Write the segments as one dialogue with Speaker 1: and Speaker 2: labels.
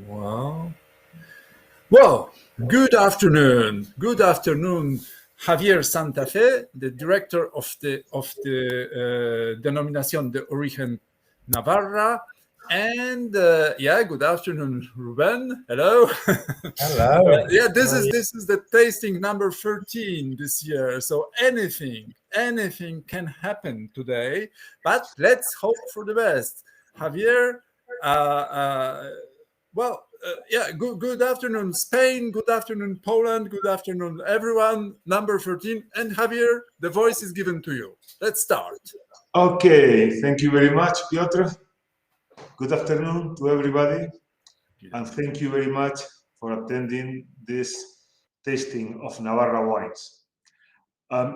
Speaker 1: Well, well, good afternoon. Good afternoon, Javier Santa Fe, the director of the Denominación de Origen Navarra, and yeah, good afternoon, Ruben. Hello.
Speaker 2: Hello.
Speaker 1: Yeah,
Speaker 2: How are you?
Speaker 1: this is the tasting number 13 this year. So anything can happen today, but let's hope for the best. Javier, uh, uh, yeah, good afternoon, Spain. Good afternoon, Poland. Good afternoon, everyone. Number 13. And Javier, the voice is given to you. Let's start.
Speaker 2: Okay, thank you very much, Piotr. Good afternoon to everybody, and thank you very much for attending this tasting of Navarra wines. Um,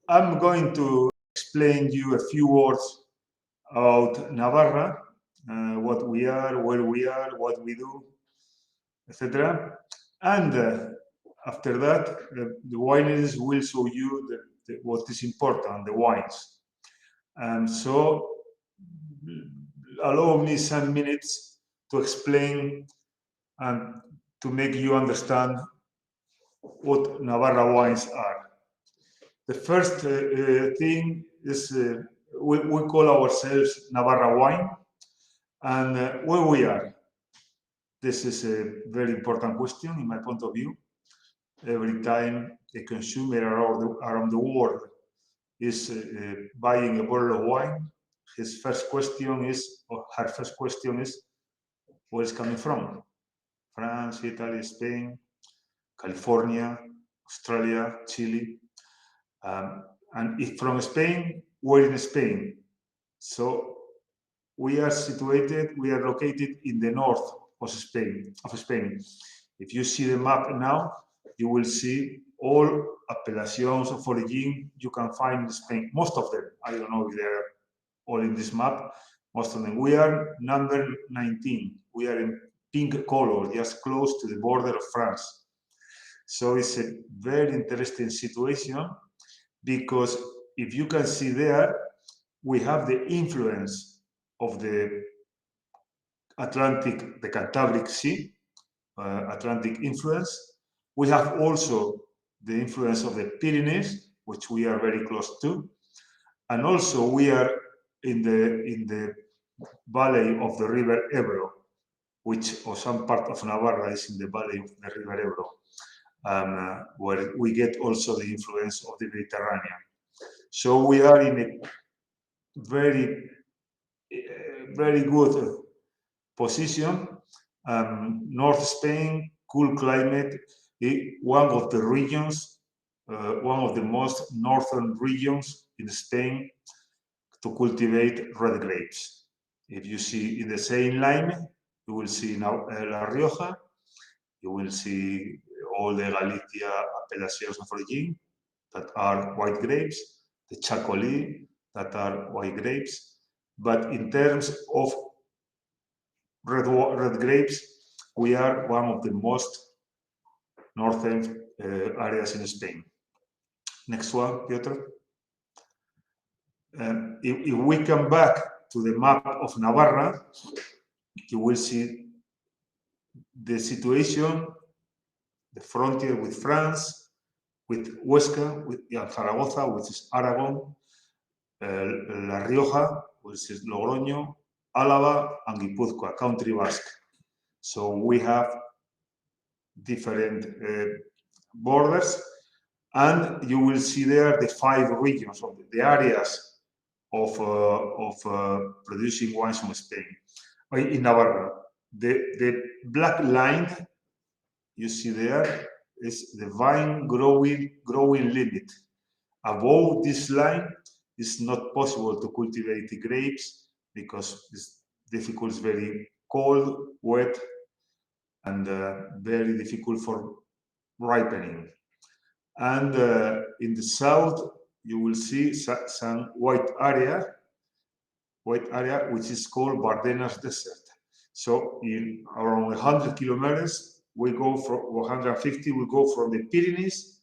Speaker 2: I'm going to explain you a few words about Navarra, what we are, where we are, what we do, etc. And after that, the wineries will show you what is important, the wines. So allow me some minutes to explain and to make you understand what Navarra wines are. The first thing is we call ourselves Navarra wine, and where we are. This is a very important question in my point of view. Every time a consumer around the world is buying a bottle of wine, his first question is, or her first question is, where is coming from? France, Italy, Spain, California, Australia, Chile. And if from Spain, we're in Spain. So we are located in the north of Spain. If you see the map now, you will see all appellations of origin you can find in Spain. Most of them, I don't know if they're all in this map, most of them. We are number 19. We are in pink color, just close to the border of France. So it's a very interesting situation because if you can see there, we have the influence of the Atlantic, the Cantabric Sea, Atlantic influence. We have also the influence of the Pyrenees, which we are very close to, and also we are in the valley of the river Ebro, which or some part of Navarra is in the valley of the river Ebro, where we get also the influence of the Mediterranean. So we are in a very, very good position. North Spain, cool climate, one of the regions, one of the most northern regions in Spain to cultivate red grapes. If you see in the same line, you will see now La Rioja, you will see all the Galicia appellations of origin that are white grapes, the Chacolí that are white grapes. But in terms of red grapes, we are one of the most northern areas in Spain. Next one, Piotr. If we come back to the map of Navarra, you will see the situation, the frontier with France, with Huesca, with Zaragoza, which is Aragon, La Rioja, which is Logroño, Álava, and Guipúzcoa, Country Basque. So we have different borders, and you will see there the 5 regions of the areas of producing wines from Spain in Navarra. The black line you see there is the vine growing limit. Above this line, it's not possible to cultivate the grapes because it's difficult, it's very cold, wet, and very difficult for ripening. And in the south, you will see some white area which is called Bardenas Desert. So in around 100 kilometers, we go from 150, we go from the Pyrenees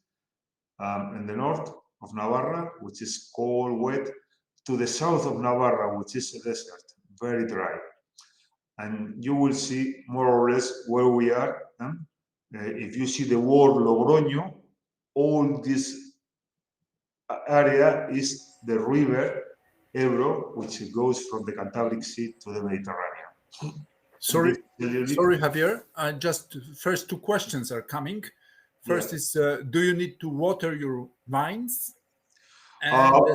Speaker 2: in the north of Navarra, which is cold, wet, to the south of Navarra, which is a desert, very dry. and you will see more or less where we are. If you see the word Logroño, all this area is the river Ebro, which goes from the Cantabric Sea to the Mediterranean.
Speaker 1: Sorry, sorry, Javier. Just first two questions are coming. First is, do you need to water your vines? And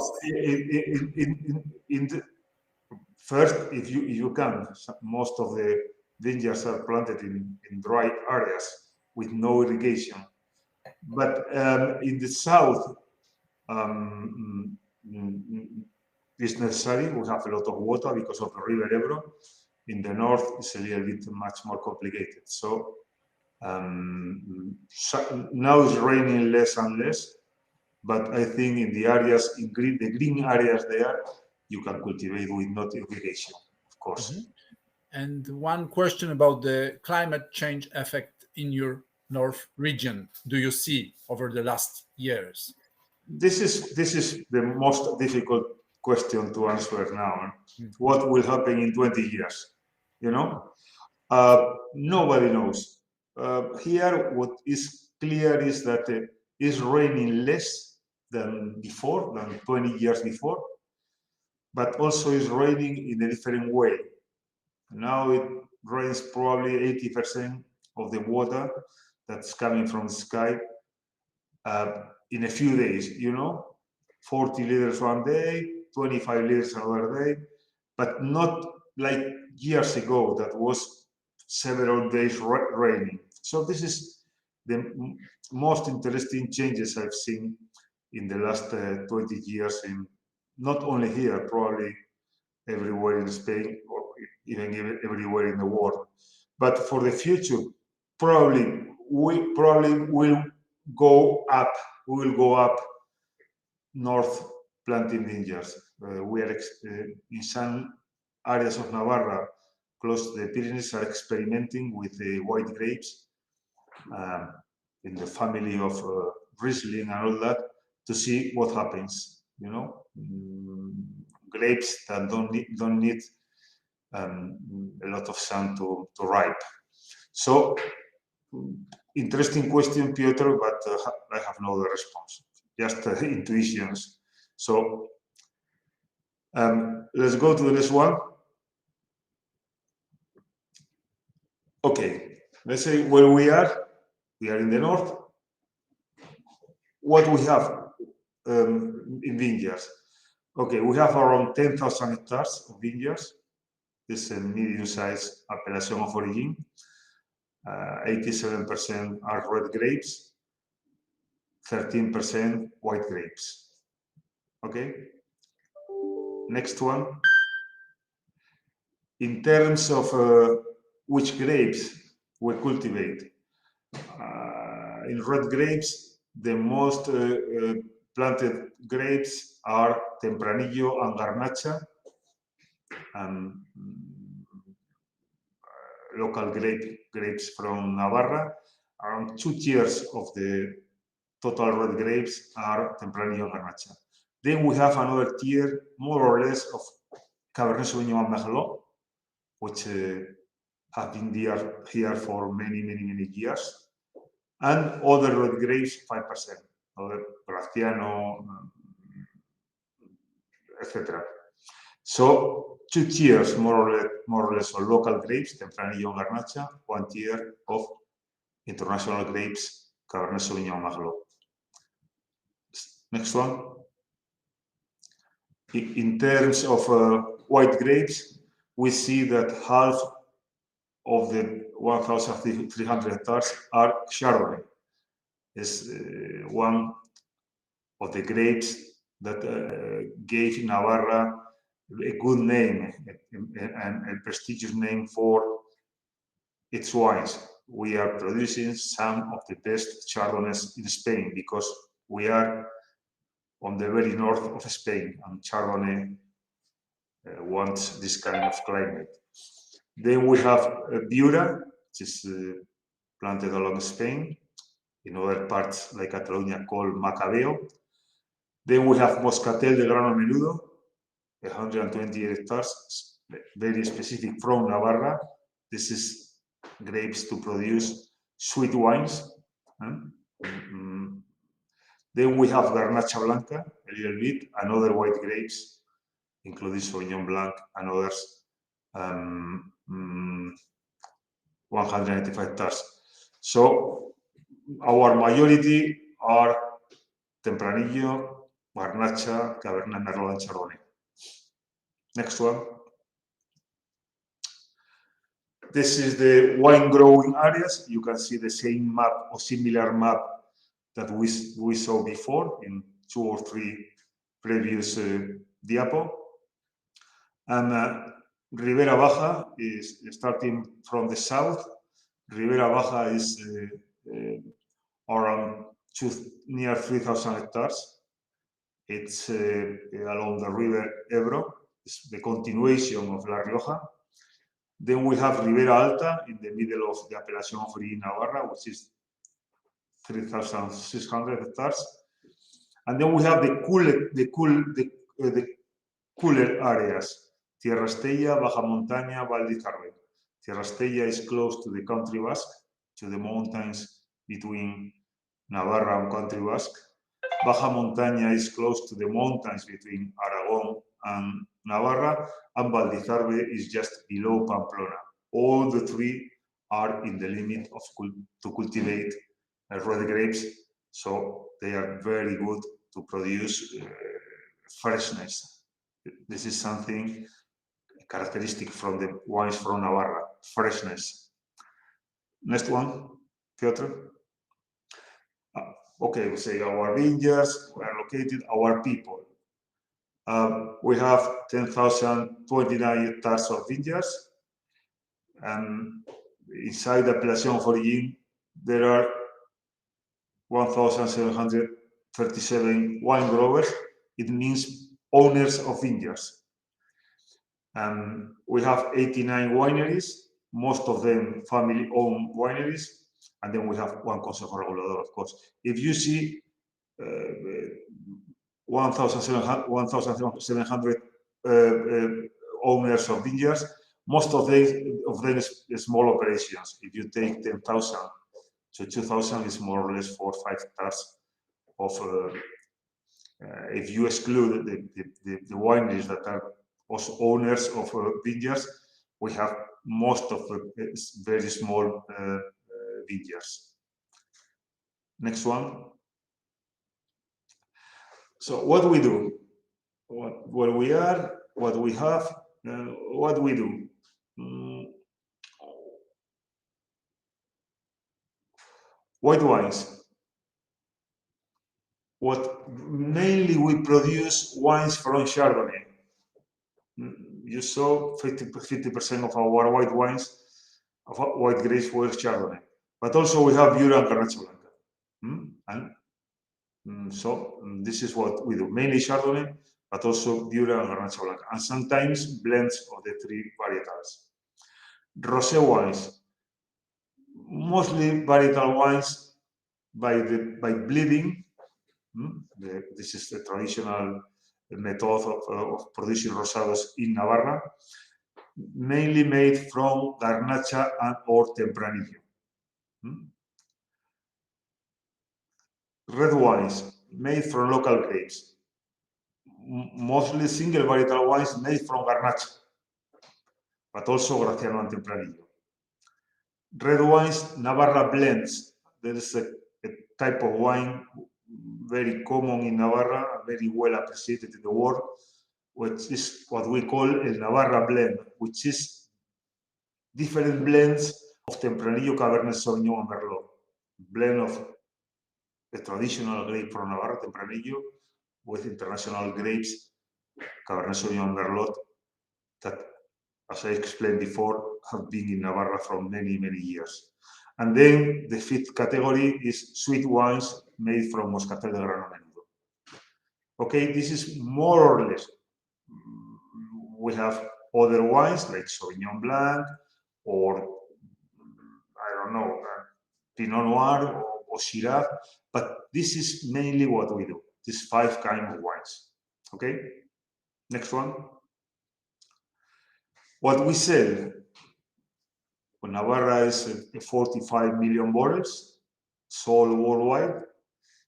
Speaker 2: first, if you can, most of the vineyards are planted in dry areas with no irrigation. But in the south, it's necessary. We have a lot of water because of the river Ebro. In the north, it's a little bit much more complicated. So now it's raining less and less, but I think in the areas, the green areas there, you can cultivate with not irrigation, of course.
Speaker 1: And one question about the climate change effect in your north region. Do you see over the last years?
Speaker 2: This is the most difficult question to answer now. What will happen in 20 years? You know, nobody knows. Here, what is clear is that it's raining less than before, than 20 years before, but also it's raining in a different way. Now it rains probably 80% of the water that's coming from the sky in a few days, 40 liters one day, 25 liters another day, but not like years ago that was several days raining. So this is the most interesting changes I've seen in the last 20 years, in not only here, probably everywhere in Spain or even everywhere in the world. But for the future, we will go up. We will go up north planting vineyards. We are in some areas of Navarra, close to the Pyrenees, are experimenting with the white grapes in the family of Riesling and all that, to see what happens. Grapes that don't need a lot of sun to ripe. So interesting question, Piotr, but I have no other response. Just intuitions. So let's go to the next one. Okay, let's say where we are. We are in the north. What we have in vineyards? Okay, we have around 10,000 hectares of vineyards. This is a medium-sized appellation of origin. 87% are red grapes, 13% white grapes. Okay. Next one. In terms of which grapes we cultivate, in red grapes, the most planted grapes are Tempranillo and Garnacha, local grapes from Navarra. Around 2 tiers of the total red grapes are Tempranillo and Garnacha. Then we have another tier, more or less, of Cabernet Sauvignon and Merlot, which have been here for many, many, many years. And other red grapes, 5%, other Graciano, etc. So 2 tiers, more or less, of local grapes, Tempranillo and Garnacha, 1 tier of international grapes, Cabernet Sauvignon and Merlot. Next one. In terms of white grapes, we see that half of the 1,300 hectares are Chardonnay. It's one of the grapes that gave Navarra a good name and a prestigious name for its wines. We are producing some of the best Chardonnays in Spain because we are on the very north of Spain, and Chardonnay wants this kind of climate. Then we have Viura, which is planted along Spain, in other parts like Catalonia called Macabeo. Then we have Moscatel de Grano Menudo, 128 hectares, very specific from Navarra, This is grapes to produce sweet wines. Then we have Garnacha Blanca, a little bit, and other white grapes, including Sauvignon Blanc and others, 185 hectares. So our majority are Tempranillo, Garnacha, Cabernet Merlot, and Chardonnay. Next one. This is the wine growing areas. You can see the same map or similar map that we saw before in 2 or 3 previous diapo. And Ribera Baja is starting from the south. Ribera Baja is around near 3,000 hectares. It's along the river Ebro. It's the continuation of La Rioja. Then we have Ribera Alta in the middle of the appellation of Navarra, which is 3,600 hectares. And then we have the cooler areas. Tierra Estella, Baja Montaña, Val d'Izarbe. Tierra Estella is close to the Country Basque, to the mountains between Navarra and Country Basque. Baja Montaña is close to the mountains between Aragon and Navarra, and Val d'Izarbe is just below Pamplona. All the 3 are in the limit of to cultivate red grapes, so they are very good to produce freshness. This is something characteristic from the wines from Navarra, freshness. Next one, Piotr. Okay, we say our vineyards, where located, our people. We have 10,029 hectares of vineyards, and inside the appellation of origin, there are 1,737 wine growers. It means owners of vineyards. And we have 89 wineries, most of them family-owned wineries, and then we have 1 Consejo Regulador, of course. If you see 1,700 owners of vineyards, most of them is small operations. If you take 10,000 to 2,000, is more or less 4 or 5 hectares of. If you exclude the wineries that are also owners of vineyards, we have most of very small vineyards. Next one. So what we do, where we are, what we have, what we do. White wines. What mainly we produce wines from Chardonnay. You saw 50% of our white wines, of white grapes were Chardonnay. But also we have Jura and Garnacha Blanca. So this is what we do, mainly Chardonnay, but also Jura and Garnacha Blanca, and sometimes blends of the 3 varietals. Rosé wines, mostly varietal wines by bleeding. This is the traditional method of producing rosados in Navarra, mainly made from Garnacha and or Tempranillo. Red wines made from local grapes, mostly single varietal wines made from Garnacha, but also Graciano and Tempranillo. Red wines, Navarra blends. There is a type of wine very common in Navarra, very well appreciated in the world, which is what we call a Navarra blend, which is different blends of Tempranillo, Cabernet Sauvignon, and Merlot. Blend of the traditional grape from Navarra, Tempranillo, with international grapes, Cabernet Sauvignon and Merlot, that, as I explained before, have been in Navarra for many, many years. And then the 5th category is sweet wines made from Moscatel de Grano Menudo. Okay, this is more or less. We have other wines like Sauvignon Blanc or, I don't know, Pinot Noir or Shiraz, but this is mainly what we do, these 5 kinds of wines. Okay, next one. What we sell. Navarra is 45 million bottles sold worldwide.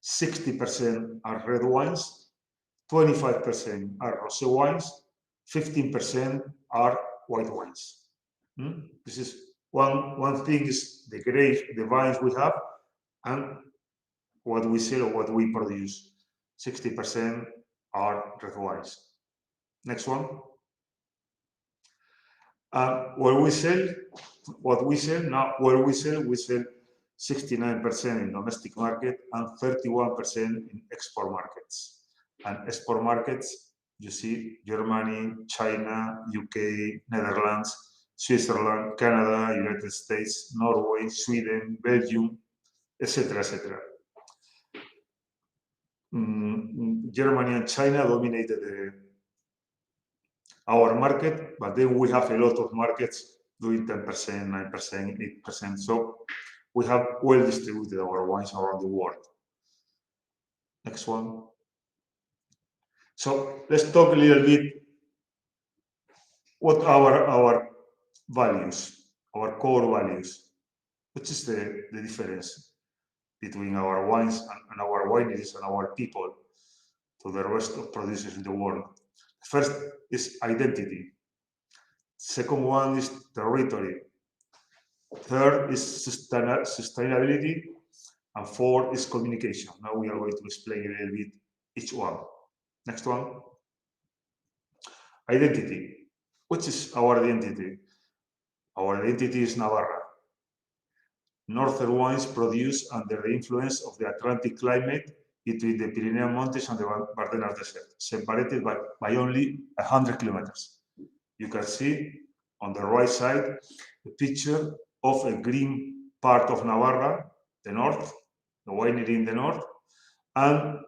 Speaker 2: 60% are red wines, 25% are rosé wines, 15% are white wines. This is one thing is the grapes, the vines we have, and what we sell or what we produce. 60% are red wines. Next one. What we sell we sell 69% in domestic market and 31% in export markets. And export markets, you see Germany, China, UK, Netherlands, Switzerland, Canada, United States, Norway, Sweden, Belgium, etc., etc. Germany and China dominated our market, but then we have a lot of markets doing 10%, 9%, 8%. So we have well distributed our wines around the world. Next one. So let's talk a little bit what our values, our core values. What is the difference between our wines and our wineries and our people to the rest of producers in the world? First is identity. Second one is territory. Third is sustainability. And fourth is communication. Now we are going to explain a little bit each one. Next one. Identity. What is our identity? Our identity is Navarra. Northern wines produced under the influence of the Atlantic climate between the Pyrenean Mountains and the Bardenas Desert, separated by only 100 kilometers. You can see on the right side a picture of a green part of Navarra, the north, the winery in the north, and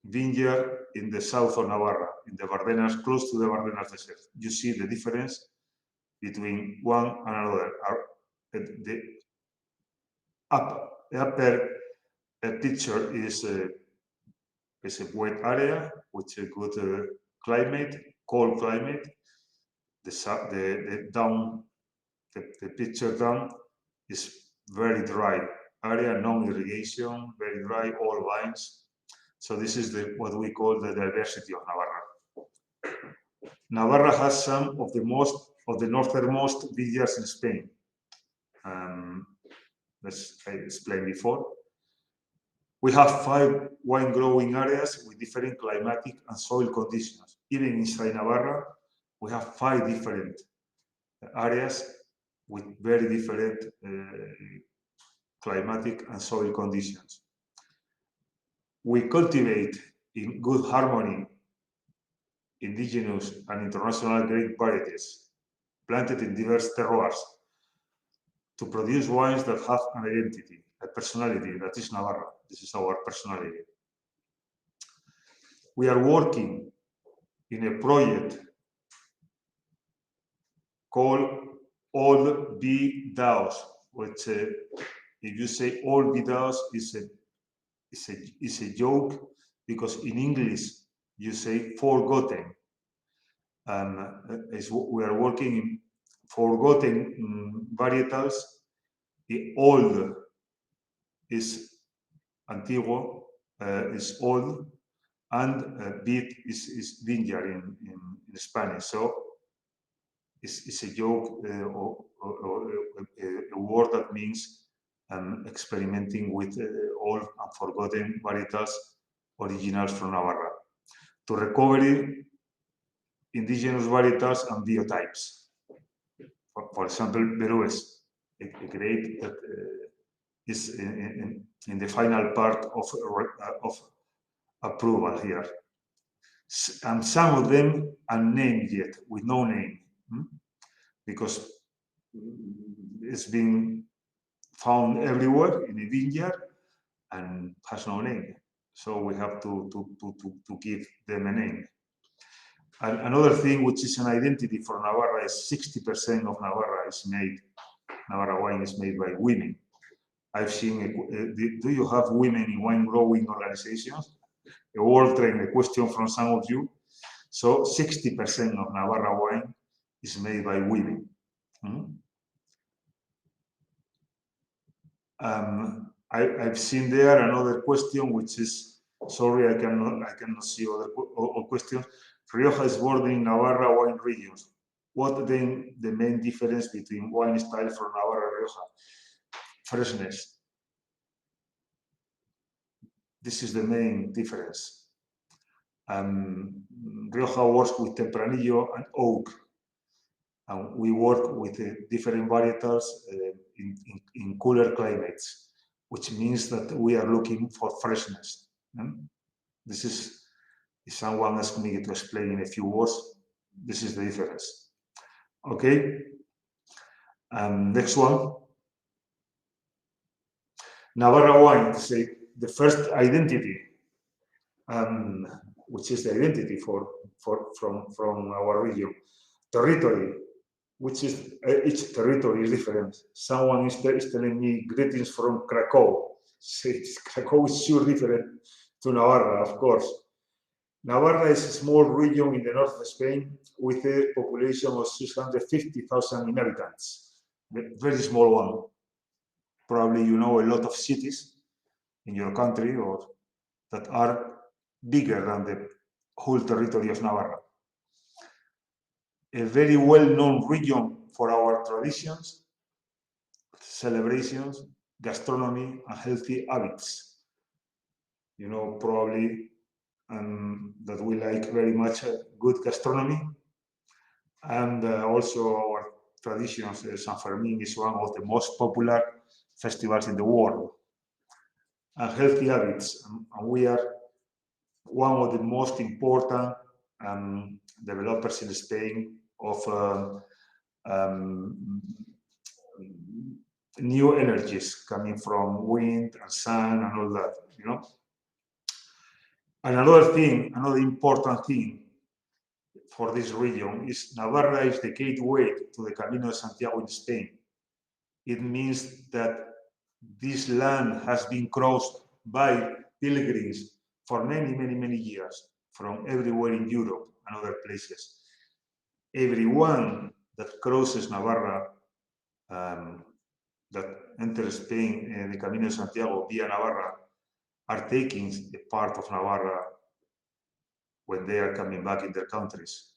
Speaker 2: vineyard in the south of Navarra, in the Bardenas, close to the Bardenas Desert. You see the difference between one and another. The upper picture is a wet area with a good climate, cold climate. The picture down is very dry area, no irrigation, very dry, all vines. So this is what we call the diversity of Navarra. Navarra has some of the northernmost vineyards in Spain. As I explained before. We have 5 wine growing areas with different climatic and soil conditions. Even inside Navarra, we have 5 different areas with very different climatic and soil conditions. We cultivate in good harmony indigenous and international grape varieties planted in diverse terroirs to produce wines that have an identity, a personality, that is Navarra. This is our personality. We are working in a project called All Be DAOs, which if you say All Be DAOs is a joke, because in English you say forgotten. We are working in forgotten varietals. The old is antiguo, is old, and vid is vineyard in Spanish. So it's a joke or a word that means experimenting with old and forgotten varietals originals from Navarra to recover indigenous varietals and biotypes. For example, Berues, a grape that is in the final part of approval here. And some of them unnamed yet, with no name, because it's been found everywhere in a vineyard and has no name. So we have to give them a name. And another thing which is an identity for Navarra is 60% of Navarra wine is made by women. I've seen, do you have women in wine growing organizations? A world trend, a question from some of you. So 60% of Navarra wine is made by women. I've seen there another question, which is, sorry, I cannot see all questions. Rioja is bordering Navarra wine regions. What then the main difference between wine style from Navarra and Rioja? Freshness. This is the main difference. Rioja works with Tempranillo and oak, and we work with different varietals in cooler climates, which means that we are looking for freshness. This is, if someone asks me to explain in a few words, this is the difference. Okay. Next one. Navarra wine, say the first identity, which is the identity from our region. Territory, which is each territory is different. Someone is telling me greetings from Krakow. Krakow is sure different to Navarra, of course. Navarra is a small region in the north of Spain with a population of 650,000 inhabitants. A very small one. Probably you know a lot of cities in your country or that are bigger than the whole territory of Navarra. A very well-known region for our traditions, celebrations, gastronomy, and healthy habits. You know, probably that we like very much good gastronomy, and also our traditions. San Fermin is one of the most popular festivals in the world. And healthy habits, and we are one of the most important developers in Spain of new energies coming from wind and sun and all that, you know. And another important thing for this region is Navarra is the gateway to the Camino de Santiago in Spain. It means that this land has been crossed by pilgrims for many, many, many years from everywhere in Europe and other places. Everyone that crosses Navarra, that enters Spain, the Camino de Santiago via Navarra, are taking a part of Navarra when they are coming back in their countries,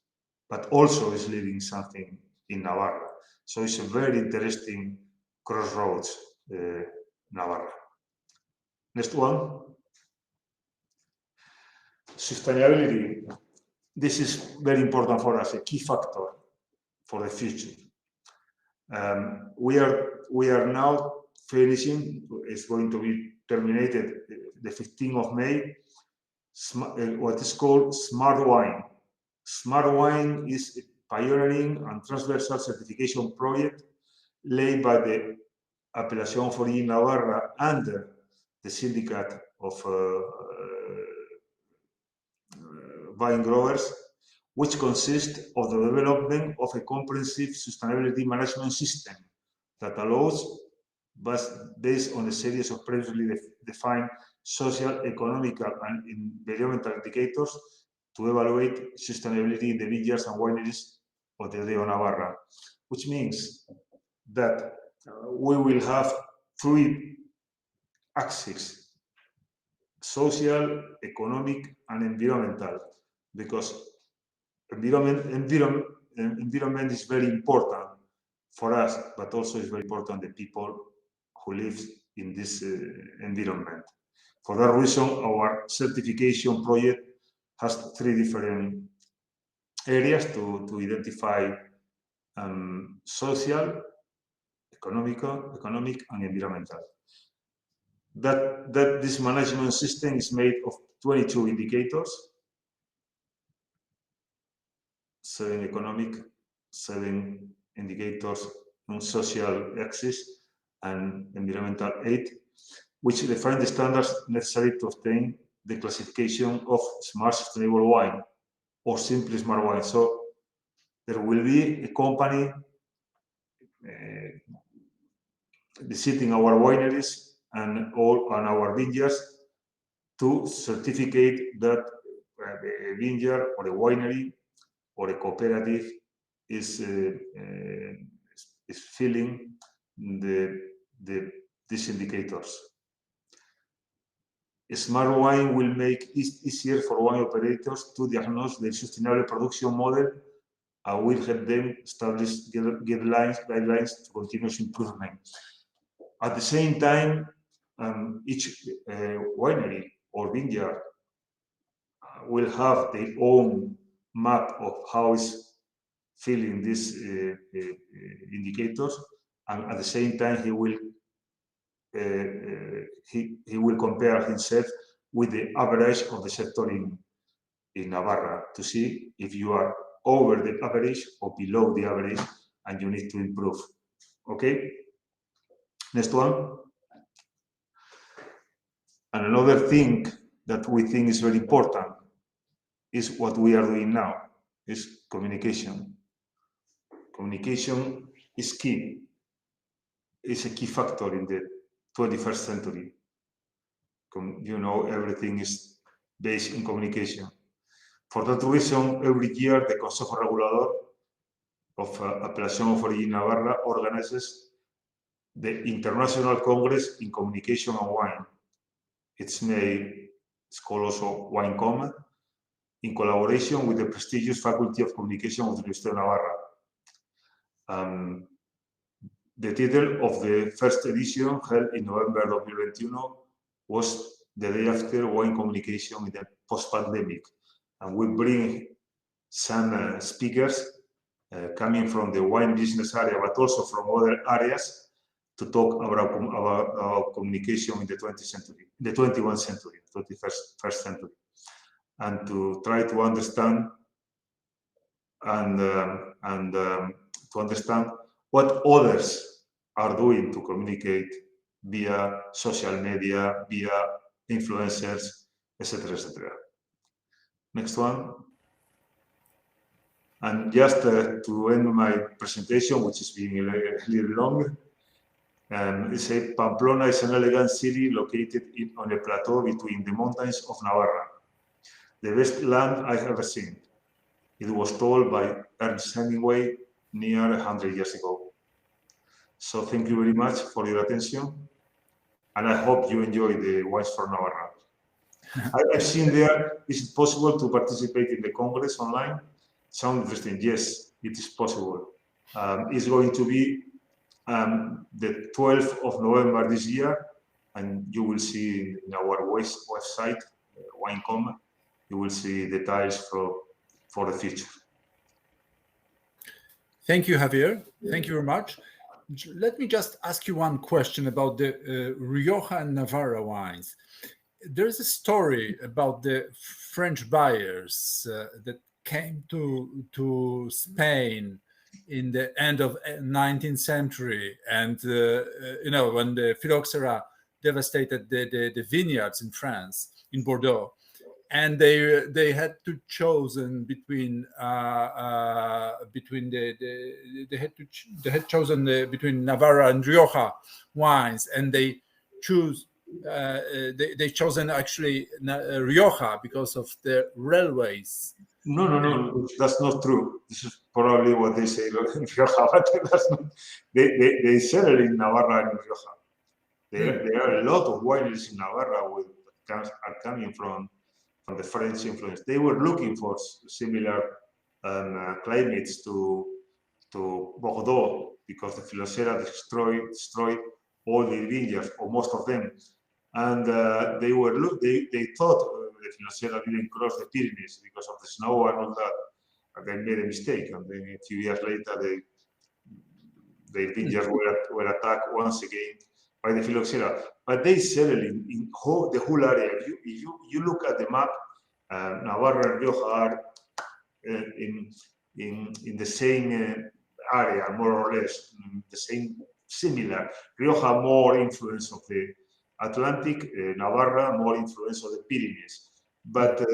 Speaker 2: but also is leaving something in Navarra. So it's a very interesting crossroads, Navarra. Next one. Sustainability. This is very important for us, a key factor for the future. We are now finishing, it's going to be terminated the 15th of May, what is called Smart Wine. Smart Wine is a pioneering and transversal certification project led by the Apelación Forillín Navarra under the Syndicate of Vine Growers, which consists of the development of a comprehensive sustainability management system that allows, based on a series of previously defined social, economical, and environmental indicators, to evaluate sustainability in the vineyards and wineries of the Rio Navarra, which means that we will have three axes: social, economic, and environmental, because environment is very important for us, but also is very important the people who live in this environment. For that reason, our certification project has three different areas to identify social, economic, and environmental. That this management system is made of 22 indicators, 7 economic, 7 indicators on social axis, and environmental 8, which define the standards necessary to obtain the classification of smart sustainable wine or simply smart wine. So there will be a company visiting our wineries and all on our vineyards to certificate that a vineyard or a winery or a cooperative is filling this these indicators. Smart wine will make it easier for wine operators to diagnose their sustainable production model and will help them establish guidelines to continuous improvement. At the same time, each winery or vineyard will have their own map of how it's feeling these indicators, and at the same time he will compare himself with the average of the sector in Navarra to see if you are over the average or below the average and you need to improve. Okay? Next one. And another thing that we think is very important is what we are doing now, is communication. Communication is key. It's a key factor in the 21st century. You know, everything is based in communication. For that reason, every year the Consejo Regulador of Apelación of Origin Navarra organizes the International Congress in Communication and Wine. It's called also WineCom, in collaboration with the prestigious Faculty of Communication of the University of Navarra. The title of the first edition, held in November 2021, was The Day After Wine Communication in the Post-Pandemic. And we bring some speakers coming from the wine business area, but also from other areas, to talk about communication in the 20th century, the 21st century, 21st century, and to try to understand to understand what others are doing to communicate via social media, via influencers, etc., etc. Next one. And just to end my presentation, which is being a little long, it says Pamplona is an elegant city located on a plateau between the mountains of Navarra, the best land I have ever seen. It was told by Ernest Hemingway near 100 years ago. So thank you very much for your attention, and I hope you enjoy the Wines for Navarra. I've seen there, is it possible to participate in the Congress online? Sounds interesting. Yes, it is possible. It's going to be the 12th of November this year, and you will see in our website, WineCom, you will see details for the future.
Speaker 1: Thank you, Javier. Thank you very much. Let me just ask you one question about the Rioja and Navarra wines. There's a story about the French buyers that came to Spain in the end of 19th century, and when the phylloxera devastated the vineyards in France, in Bordeaux, and they had to chosen between between Navarra and Rioja wines, and they chosen actually Rioja because of the railways.
Speaker 2: No, that's not true. This is probably what they say in Rioja, but that's not. They sell it in Navarra and Rioja. There are a lot of wineries in Navarra are coming from the French influence. They were looking for similar climates to Bordeaux because the phylloxera destroyed all the vineyards, or most of them, and they thought the phylloxera didn't cross the Pyrenees because of the snow and all that, and they made a mistake, and then a few years later the vineyards were attacked once again by the phylloxera. But they settled in the whole area. If you look at the map, Navarra and Rioja are in the same area, more or less, the same, similar. Rioja more influence of the Atlantic, Navarra more influence of the Pyrenees, but a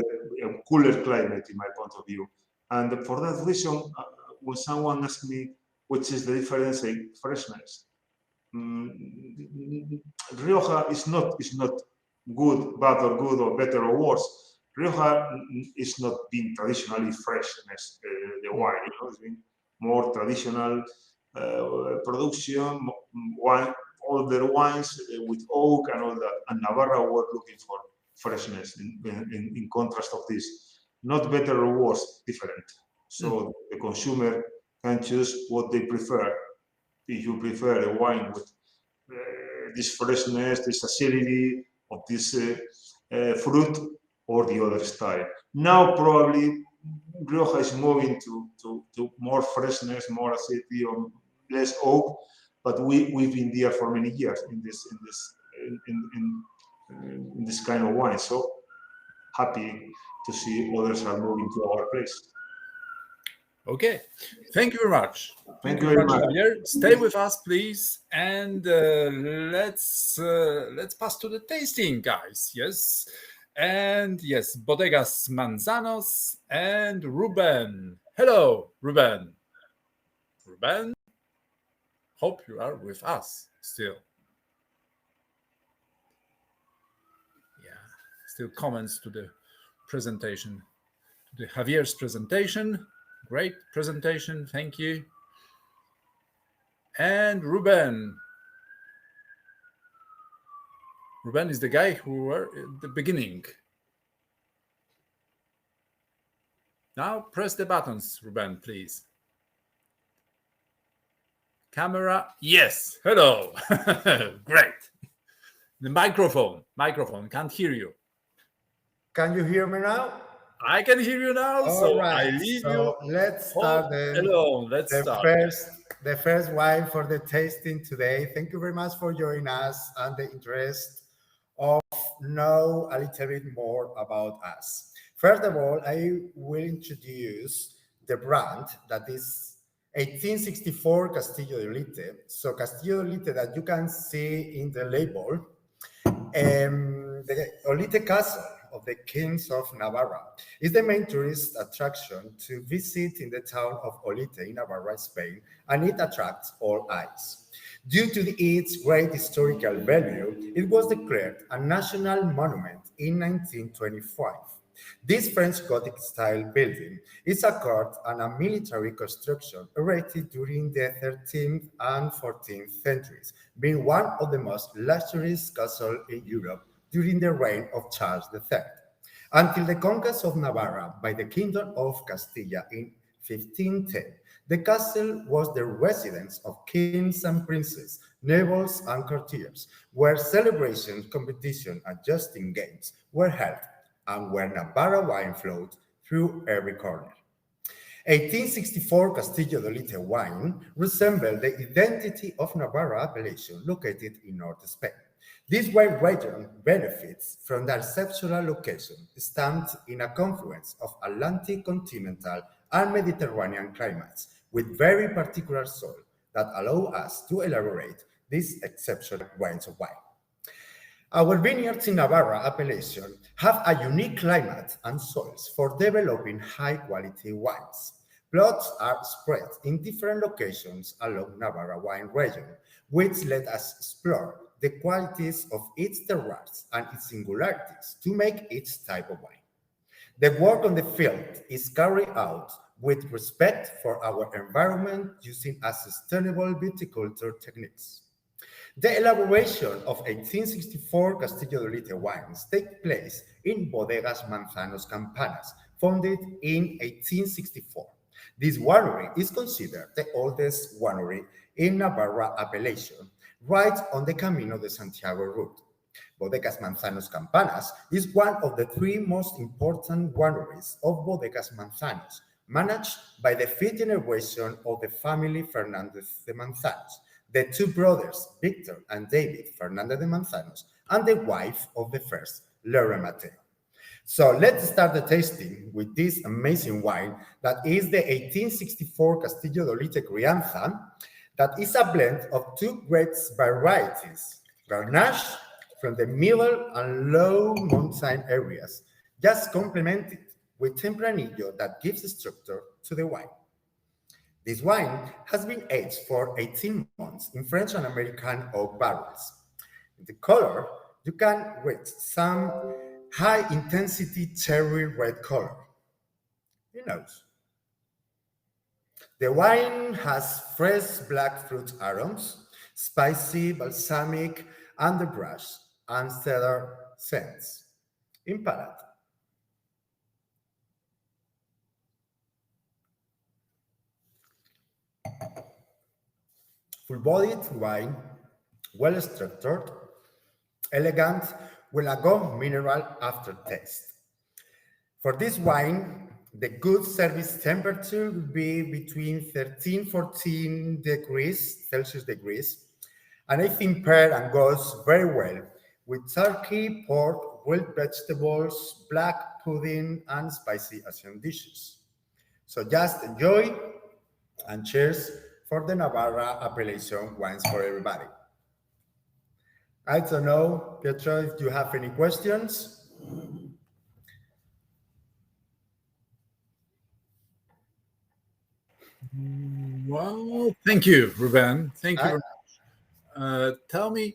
Speaker 2: cooler climate in my point of view. And for that reason, when someone asks me which is the difference in freshness, Rioja is not good, bad or good, or better or worse. Rioja is not being traditionally freshness, the wine, it's been more traditional production, wine, older wines with oak and all that. And Navarra were looking for freshness in contrast of this. Not better or worse, different. So the consumer can choose what they prefer. If you prefer a wine with this freshness, this acidity of this fruit, or the other style. Now probably Rioja is moving to more freshness, more acidity, or less oak, but we've been there for many years in this kind of wine. So happy to see others are moving to our place.
Speaker 1: Okay, thank you very much.
Speaker 2: Thank you very much,
Speaker 1: Javier. Stay with us, please, and let's pass to the tasting, guys. Yes, and yes, Bodegas Manzanos and Ruben. Hello, Ruben. Ruben, hope you are with us still. Yeah, still comments to the presentation, to the Javier's presentation. Great presentation, thank you. And Ruben. Ruben is the guy who were at the beginning. Now press the buttons, Ruben, please. Camera, yes. Hello. Great. The microphone, can't hear you.
Speaker 3: Can you hear me now?
Speaker 1: I can hear you now, so
Speaker 3: right.
Speaker 1: I leave
Speaker 3: So
Speaker 1: you
Speaker 3: let's start then.
Speaker 1: alone. Let's
Speaker 3: the
Speaker 1: start.
Speaker 3: the first wine for the tasting today. Thank you very much for joining us and the interest of know a little bit more about us. First of all, I will introduce the brand that is 1864 Castillo de Olite. So Castillo de Olite that you can see in the label, the Olite Castle of the Kings of Navarra is the main tourist attraction to visit in the town of Olite in Navarra, Spain, and it attracts all eyes. Due to its great historical value, it was declared a national monument in 1925. This French Gothic-style building is a court and a military construction erected during the 13th and 14th centuries, being one of the most luxurious castles in Europe during the reign of Charles III. Until the conquest of Navarra by the Kingdom of Castilla in 1510, the castle was the residence of kings and princes, nobles and courtiers, where celebrations, competition, and jousting games were held, and where Navarra wine flowed through every corner. 1864 Castillo de Olite wine resembled the identity of Navarra appellation located in North Spain. This wine region benefits from the exceptional location, stamped in a confluence of Atlantic, continental, and Mediterranean climates, with very particular soil that allow us to elaborate these exceptional wines of wine. Our vineyards in Navarra appellation have a unique climate and soils for developing high-quality wines. Plots are spread in different locations along Navarra wine region, which let us explore the qualities of its terroirs and its singularities to make each type of wine. The work on the field is carried out with respect for our environment using a sustainable viticulture techniques. The elaboration of 1864 Castillo de Olite wines take place in Bodegas Manzanos Campanas, founded in 1864. This winery is considered the oldest winery in Navarra appellation, right on the Camino de Santiago route. Bodegas Manzanos Campanas is one of the three most important wineries of Bodegas Manzanos, managed by the fifth generation of the family Fernandez de Manzanos, the two brothers, Victor and David Fernandez de Manzanos, and the wife of the first, Laura Mateo. So let's start the tasting with this amazing wine that is the 1864 Castillo de Olite Crianza, that is a blend of two great varieties, Grenache from the middle and low mountain areas, just complemented with Tempranillo that gives structure to the wine. This wine has been aged for 18 months in French and American oak barrels. In the color, you can read some high-intensity cherry red color. You know, the wine has fresh black fruit aromas, spicy, balsamic, underbrush, and cedar scents in palate. Full-bodied wine, well-structured, elegant, with a good mineral aftertaste. For this wine, the good service temperature will be between 13, 14 degrees Celsius degrees, and I think pair and goes very well with turkey, pork, grilled vegetables, black pudding, and spicy Asian dishes. So just enjoy and cheers for the Navarra appellation wines for everybody. I don't know, Pietro, if you have any questions.
Speaker 1: Well, thank you, Ruben. Thank you
Speaker 3: I,
Speaker 1: very tell me,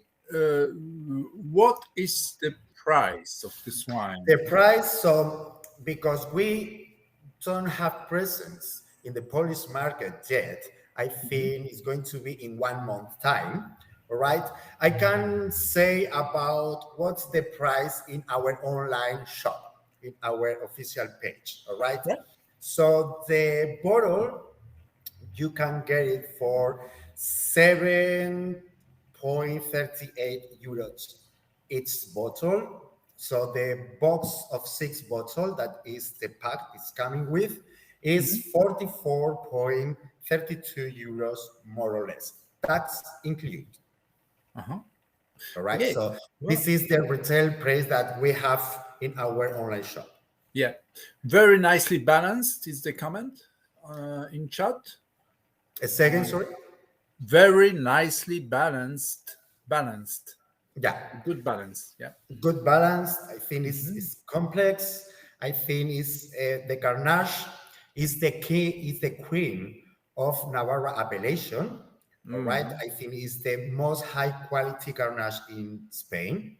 Speaker 1: what is the price of this wine?
Speaker 3: the price, so because we don't have presence in the Polish market yet, I think it's going to be in 1 month time. All right. I can say about what's the price in our online shop, in our official page. All right.
Speaker 1: Yeah.
Speaker 3: So the bottle you can get it for 7.38 euros each bottle. So the box of 6 bottles that is the pack is coming with is 44.32 euros more or less. That's included.
Speaker 1: Uh-huh.
Speaker 3: All right.
Speaker 1: Okay.
Speaker 3: So
Speaker 1: Well,
Speaker 3: this is the retail price that we have in our online shop.
Speaker 1: yeah, very nicely balanced is the comment in chat.
Speaker 3: A second, sorry.
Speaker 1: Very nicely balanced. Balanced.
Speaker 3: Yeah.
Speaker 1: Good balance. Yeah.
Speaker 3: Good balance. I think it's complex. I think is the Garnache is the key, is the queen of Navarra appellation. All right. I think it's the most high quality Garnache in Spain,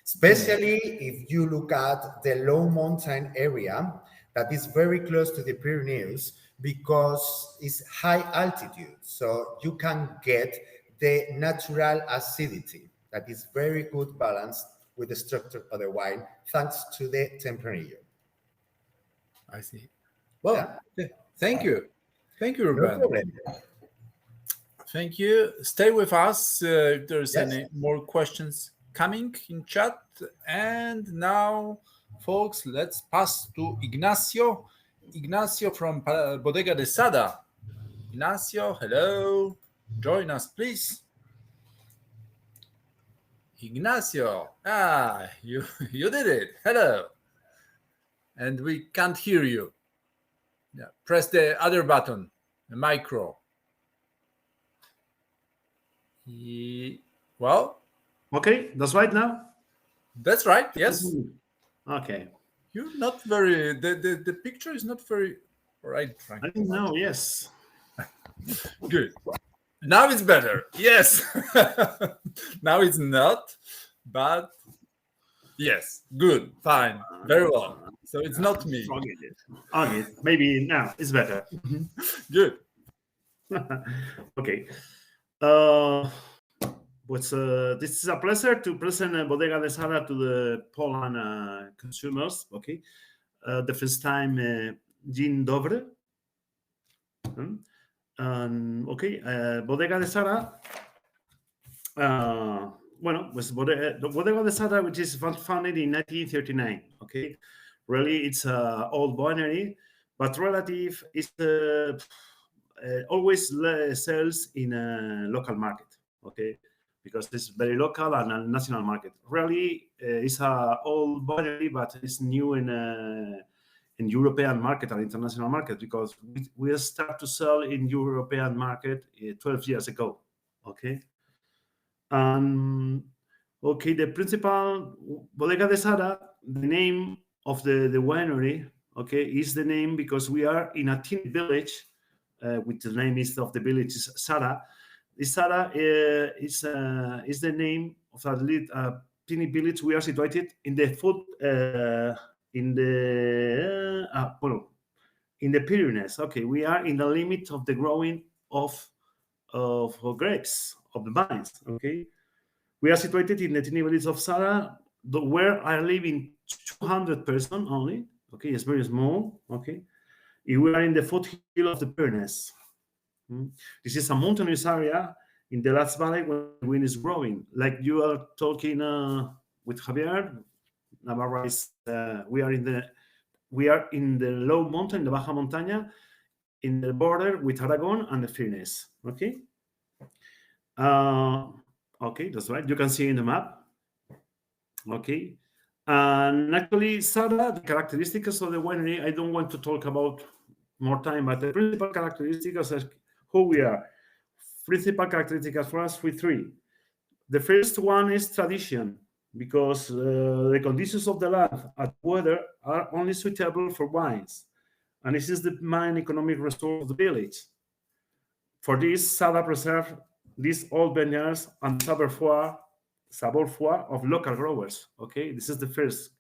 Speaker 3: especially if you look at the low mountain area that is very close to the Pyrenees because it's high altitude. So you can get the natural acidity that is very good balanced with the structure of the wine thanks to the temperature.
Speaker 1: I see. Well, thank you. Thank you,
Speaker 3: No
Speaker 1: Ruben.
Speaker 3: problem.
Speaker 1: Thank you. Stay with us if there's
Speaker 3: Yes.
Speaker 1: any more questions coming in chat. And now, folks, let's pass to Ignacio. Ignacio from Bodega de Sada. Ignacio, hello. Join us, please. Ignacio, you did it. Hello. And we can't hear you. Yeah, press the other button, the micro. Well,
Speaker 4: okay, that's right now.
Speaker 1: That's right. Yes.
Speaker 4: Okay.
Speaker 1: You're not very. The picture is not very. All right, Frank.
Speaker 4: I think no. Yes.
Speaker 1: Good. Now it's better. Yes. Now it's not, but yes. Good. Fine. Very well. So it's not me.
Speaker 4: Forget it. Okay. Maybe now it's better.
Speaker 1: Good.
Speaker 4: Okay. This is a pleasure to present Bodega de Sada to the Poland consumers. Okay. The first time, Dzień dobry. Okay. Bodega de Sada. Bodega de Sada, which is founded in 1939. Okay. Really, it's an old winery, but relative is always sells in a local market. Okay. Because it's very local and a national market. Really, it's an old winery, but it's new in European market and international market because we start to sell in European market 12 years ago. Okay. Okay, the principal Bodega de Sada, the name of the winery, okay, is the name because we are in a tiny village, which the name is of the village is Sada. This Sada is the name of a tiny village. We are situated in the in the Pyrenees. Okay, we are in the limit of the growing of grapes. of the vines. Okay, we are situated in the tiny village of Sara, where are living 200 persons only. Okay, it's very small. Okay, we are in the foothill of the Pyrenees. This is a mountainous area in the last valley where the wind is growing. Like you are talking with Javier, Navarra is we are in the low mountain, the Baja Montaña, in the border with Aragon and the Pyrenees. Okay. Okay, that's right. You can see in the map. Okay. And actually, Sara, the characteristics of the winery, I don't want to talk about more time, but the principal characteristics are who we are. Principal characteristics for us, three. The first one is tradition, because the conditions of the land and weather are only suitable for wines. And this is the main economic resource of the village. For this, Sara preserved these old vineyards and savoir-faire of local growers. Okay, this is the first.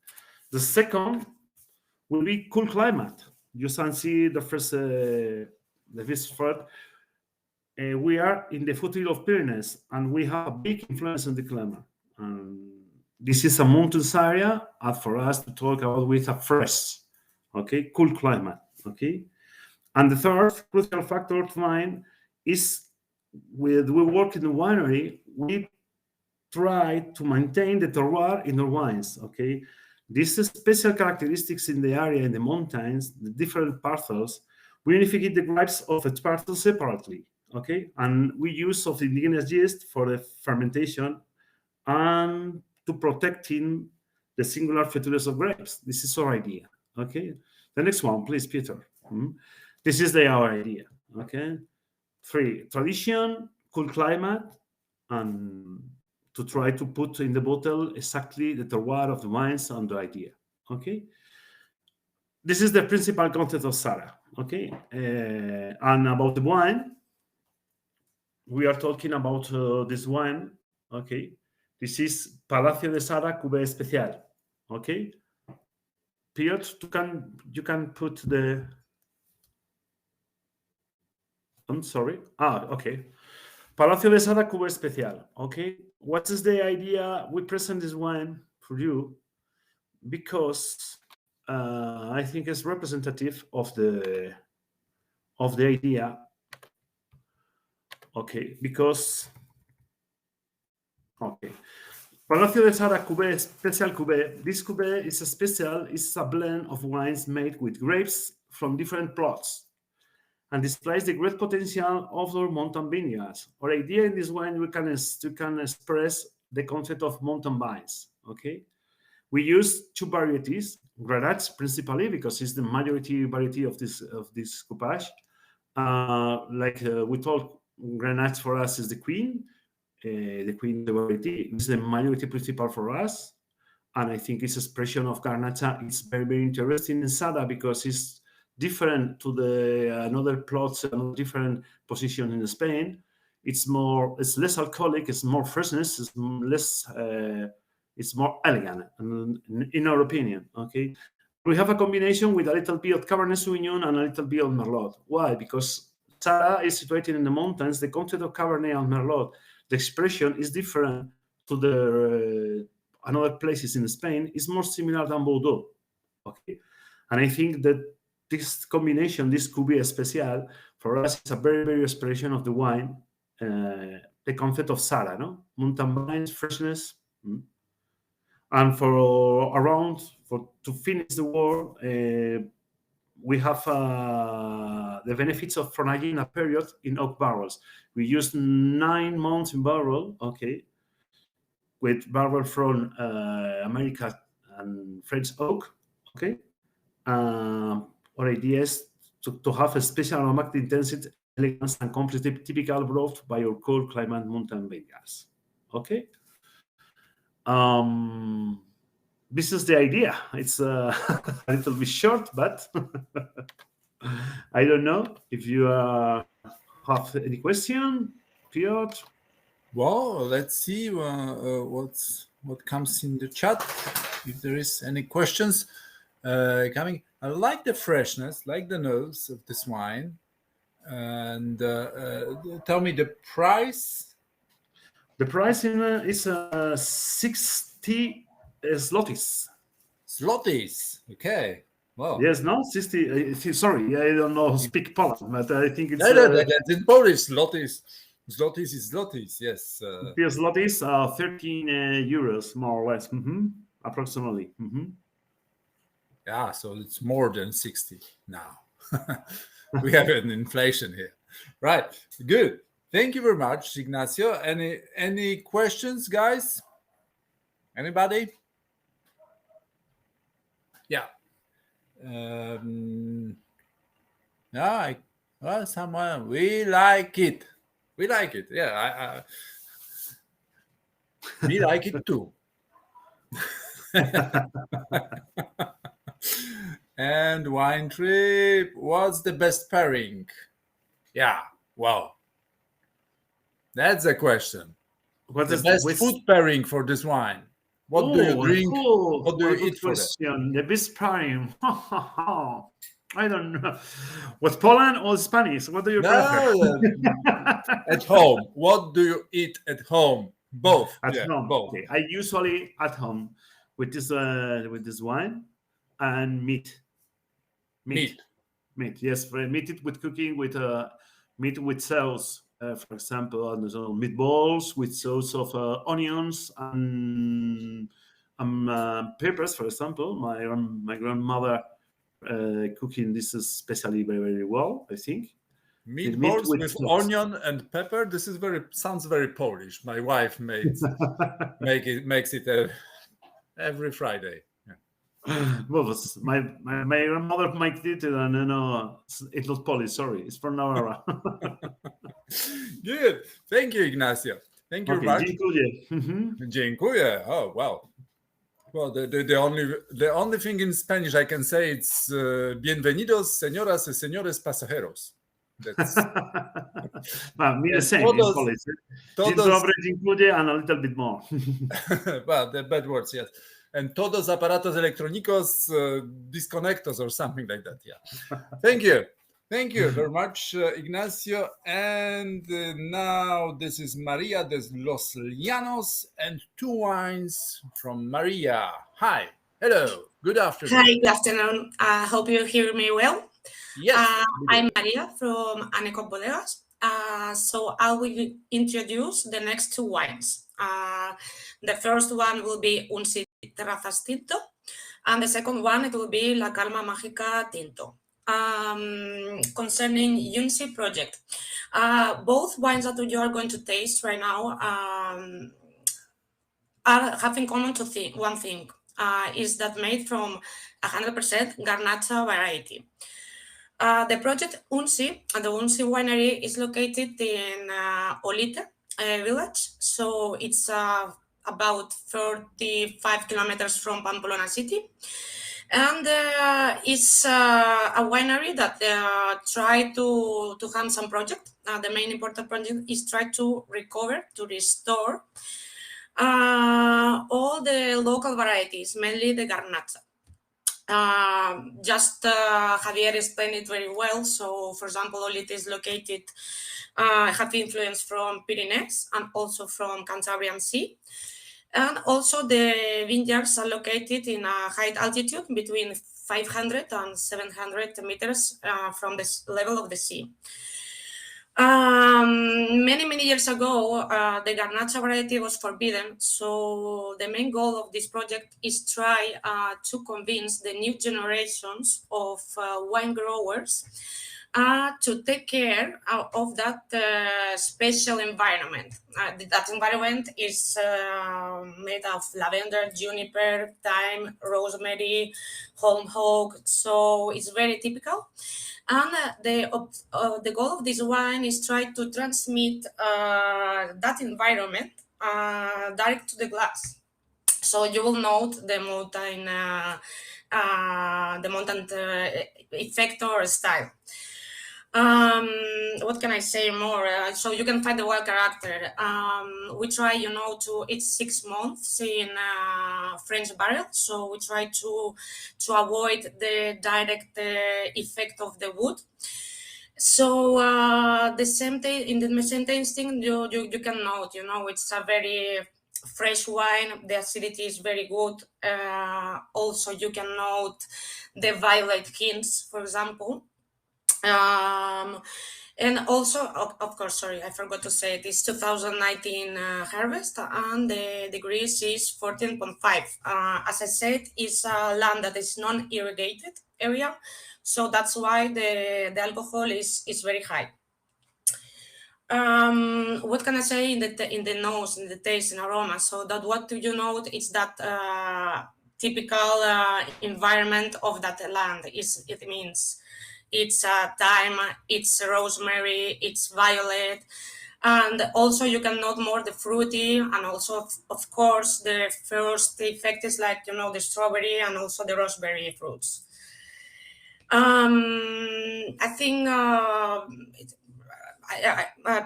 Speaker 4: The second will be cool climate. You can see the first word. We are in the foothill of Pyrenees, and we have a big influence on the climate. This is a mountainous area, and for us to talk about with a fresh, okay, cool climate. Okay, and the third crucial factor to mind is we work in the winery, we try to maintain the terroir in the wines. Okay, these special characteristics in the area, in the mountains, the different parcels, we unificate the grapes of each parcel separately. Okay, and we use of indigenous yeast for the fermentation and to protecting the singular features of grapes. This is our idea. Okay, the next one, please, Peter. This is our idea. Okay, 3, tradition, cool climate, and to try to put in the bottle exactly the terroir of the wines and the idea. Okay, this is the principal concept of Sara. Okay, and about the wine, we are talking about this wine. Okay, this is Palacio de Sara Cuvée Especial. Okay, Piotr, you can put the. I'm sorry. Okay. Palacio de Sara Cuvée Especial. Okay, what is the idea? We present this wine for you because I think it's representative of the idea. Okay, because Palacio de Sara Cuvée Special Cuvée. This cuvée is a blend of wines made with grapes from different plots, and displays the great potential of our mountain vineyards. Our idea in this wine, we can express the concept of mountain vines. Okay, we use 2 varieties, Grenache principally because it's the majority variety of this coupage. We told, Grenache for us is the queen. The queen variety is the majority principal for us, and I think it's expression of Garnacha. It's very, very interesting in Sara because it's different to the another plots and different position in Spain. It's less alcoholic, it's more freshness, it's less it's more elegant in our opinion. Okay, we have a combination with a little bit of Cabernet Sauvignon and a little bit of Merlot. Why? Because Sara is situated in the mountains. The content of Cabernet and Merlot, the expression is different to the another places in Spain. Is more similar than Bordeaux. Okay, and I think that this combination, this Cuvée Especial, for us, is a very, very expression of the wine, the concept of Sara, no? Mountain vines, freshness. And to finish the war, we have the benefits of aging a period in oak barrels. We use 9 months in barrel, okay, with barrel from America and French oak, okay. Our idea is to have a special aromatic intensity, elegance, and complexity typical brought by our cold climate mountain vineyards. Okay. This is the idea. It's a little bit short, but I don't know if you have any question, Piotr.
Speaker 1: Well, let's see what comes in the chat. If there is any questions coming, I like the freshness, like the nose of this wine. And tell me the price
Speaker 4: The price is 60 zlotys.
Speaker 1: Zlotys. Okay. Wow.
Speaker 4: Yes, no, 60. Sorry, I don't know speak Polish, but I think it's
Speaker 1: That's in Polish. Zlotys. Zlotys is zlotys. Yes.
Speaker 4: zlotys, 13 euros, more or less, approximately.
Speaker 1: Yeah. So it's more than 60 now. We have an inflation here. Right. Good. Thank you very much, Ignacio. Any questions, guys? Anybody? Yeah. Yeah. Well, someone. We like it. We like it. Yeah. We like it too. And wine trip. What's the best pairing? Yeah. Wow. That's a question.
Speaker 4: What
Speaker 1: The
Speaker 4: is
Speaker 1: best food pairing for this wine? What do you drink? What do you eat for that?
Speaker 4: The best pairing. I don't know. What, Poland or Spanish? What do you prefer?
Speaker 1: At home. What do you eat at home? Both.
Speaker 4: At
Speaker 1: Yeah,
Speaker 4: home.
Speaker 1: both.
Speaker 4: Okay. I usually at home with this wine and meat.
Speaker 1: Meat.
Speaker 4: Yes, meat it with cooking with meat with sauce. For example, meatballs with sauce of onions and peppers. For example, my grandmother cooking this especially very very well. I think
Speaker 1: Meatballs with onion and pepper. This is sounds very Polish. My wife makes it every Friday.
Speaker 4: Well, my grandmother makes it, and no, it's not Polish. Sorry, it's from Navarra.
Speaker 1: Good. Thank you, Ignacio. Thank you very much.
Speaker 4: Dziękuję.
Speaker 1: Dziękuję. Oh, wow. Well, the only thing in Spanish I can say it's bienvenidos, señoras y señores pasajeros. That's
Speaker 4: me the same in Polish. Dzień dobry, dziękuję, and a little bit more.
Speaker 1: Well, the bad words, yes. And todos aparatos electrónicos disconectos or something like that. Yeah. Thank you. Thank you very much, Ignacio. And now this is Maria de los Llanos and 2 wines from Maria. Hi. Hello. Good afternoon.
Speaker 5: Hi, good afternoon. I hope you hear me well.
Speaker 1: Yes.
Speaker 5: I'm Maria from Aneco Bodegas. So I will introduce the next 2 wines. The first one will be Unsi Terrazas Tinto, and the second one it will be La Calma Mágica Tinto. Concerning Unsi project, both wines that you are going to taste right now are having common to one thing, is that made from 100% Garnacha variety. The project Unsi, the Unsi winery, is located in Olite village, so it's about 35 kilometers from Pamplona city, and it's a winery that try to have some project. The main important project is try to restore all the local varieties, mainly the Garnacha. Javier explained it very well. So, for example, Olite is located, have influence from Pyrenees and also from Cantabrian Sea. And also the vineyards are located in a high altitude between 500 and 700 meters from the level of the sea. Many years ago, the Garnacha variety was forbidden. So the main goal of this project is try to convince the new generations of wine growers to take care of that special environment. That environment is made of lavender, juniper, thyme, rosemary, holm oak. So it's very typical. And the goal of this wine is try to transmit that environment direct to the glass. So you will note the mountain effect or style. What can I say more? So you can find the wild character. We try, it's 6 months in French barrel. So we try to avoid the direct effect of the wood. So the same in the same tasting, you can note, it's a very fresh wine. The acidity is very good. Also, you can note the violet hints, for example. And also, of course, sorry, I forgot to say it, it's 2019 harvest, and the degrees is 14.5. As I said, it's a land that is non-irrigated area, so that's why the alcohol is very high. What can I say in the nose, in the taste, and aroma? So that what do you note is that typical environment of that land. It means it's thyme, it's rosemary, it's violet, and also you can note more the fruity, and also of course the first effect is like the strawberry and also the raspberry fruits. I think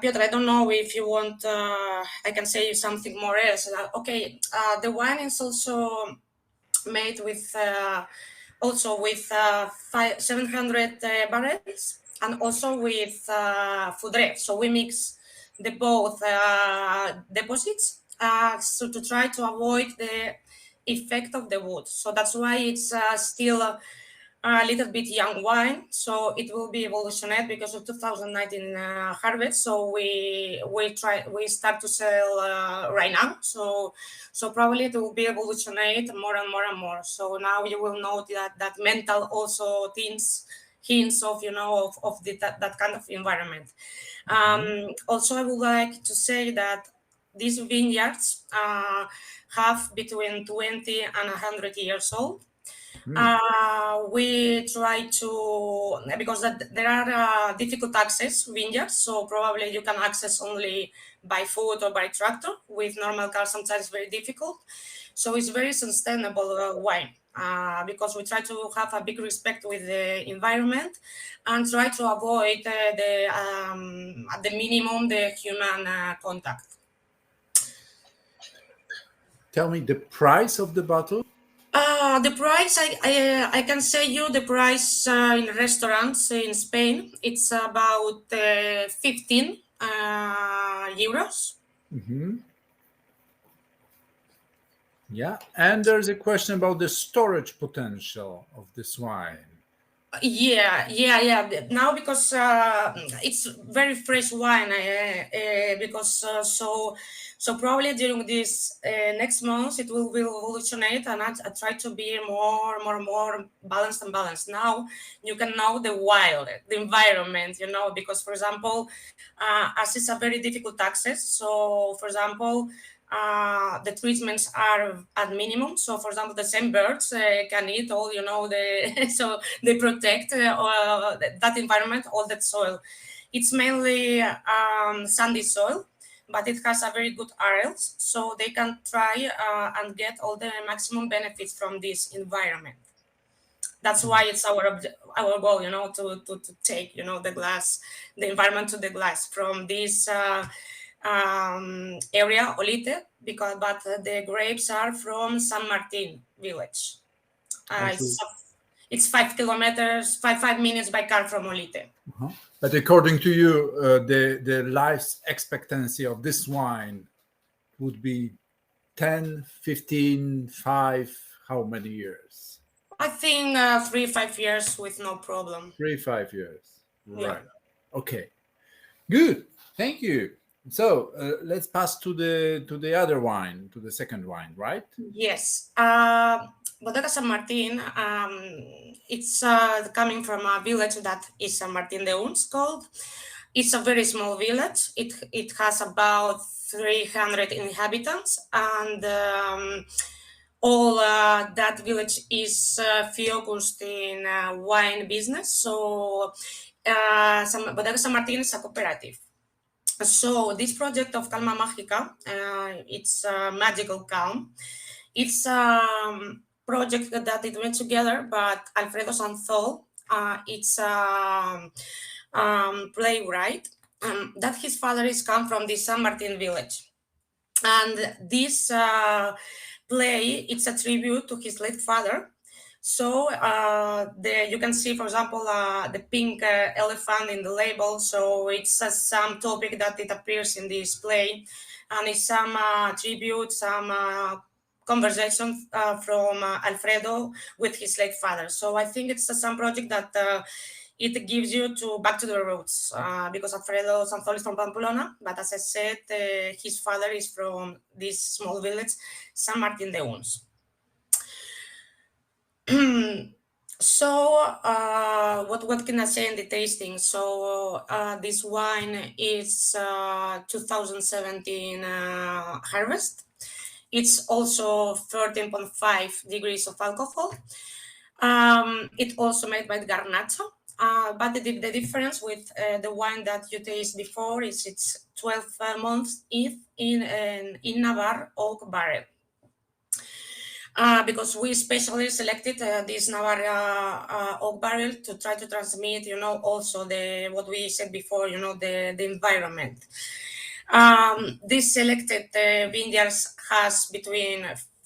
Speaker 5: Piotr, I don't know if you want. I can say something more else. Okay, the wine is also made with 700 barrels, and also with Foudre. So we mix the both deposits, so to try to avoid the effect of the wood. So that's why it's still a little bit young wine, so it will be evolutioned because of 2019 harvest. So we start to sell right now. So probably it will be evolutioned more and more and more. So now you will note that mental also hints of that kind of environment. Also, I would like to say that these vineyards have between 20 and 100 years old. We try to, because there are difficult access vineyards, so probably you can access only by foot or by tractor. With normal cars, sometimes very difficult. So it's very sustainable wine, because we try to have a big respect with the environment and try to avoid at the minimum the human contact.
Speaker 1: Tell me the price of the bottle.
Speaker 5: The price, I can say you the price in restaurants in Spain. It's about 15 euros.
Speaker 1: Yeah, and there's a question about the storage potential of this wine.
Speaker 5: Yeah. Now because it's very fresh wine, because so probably during this next month it will evolutionate, and I try to be more balanced and balanced. Now you can know the environment, because for example, as it's a very difficult access. So for example, the treatments are at minimum. So for example, the same birds can eat all, so they protect that environment, all that soil. It's mainly sandy soil, but it has a very good areas, so they can try and get all the maximum benefits from this environment. That's why it's our goal, to take, the environment to the glass from this area, Olite, but the grapes are from San Martin village. It's 5 kilometers, 5 minutes by car from Olite.
Speaker 1: But according to you, the life expectancy of this wine would be 10, 15, 5, how many years?
Speaker 5: I think 3-5 years with no problem.
Speaker 1: 3-5 years. Right.
Speaker 5: Yeah.
Speaker 1: Okay. Good. Thank you. So let's pass to the other wine, to the second wine, right?
Speaker 5: Yes. Bodega San Martin, it's coming from a village that is San Martin de Uns called. It's a very small village. It has about 300 inhabitants, and all that village is focused in wine business. So Bodega San Martin is a cooperative. So this project of Calma Mágica, it's a magical calm. It's a project that it went together, but Alfredo Sanzol, it's a playwright, that his father is come from the San Martin village. And this play, it's a tribute to his late father. So you can see, for example, the pink elephant in the label. So it's some topic that it appears in display, and it's some tribute, some conversation from Alfredo with his late father. So I think it's some project that it gives you back to the roots, because Alfredo Sanzol is from Pamplona, but as I said, his father is from this small village, San Martín de Uns. So what can I say in the tasting? So this wine is 2017 harvest. It's also 13.5 degrees of alcohol. It also made by Garnacho. But the difference with the wine that you tasted before is it's 12 months in Navarra oak barrel. Because we specially selected this Navarra oak barrel to try to transmit, also what we said before, the environment. This selected vineyards has between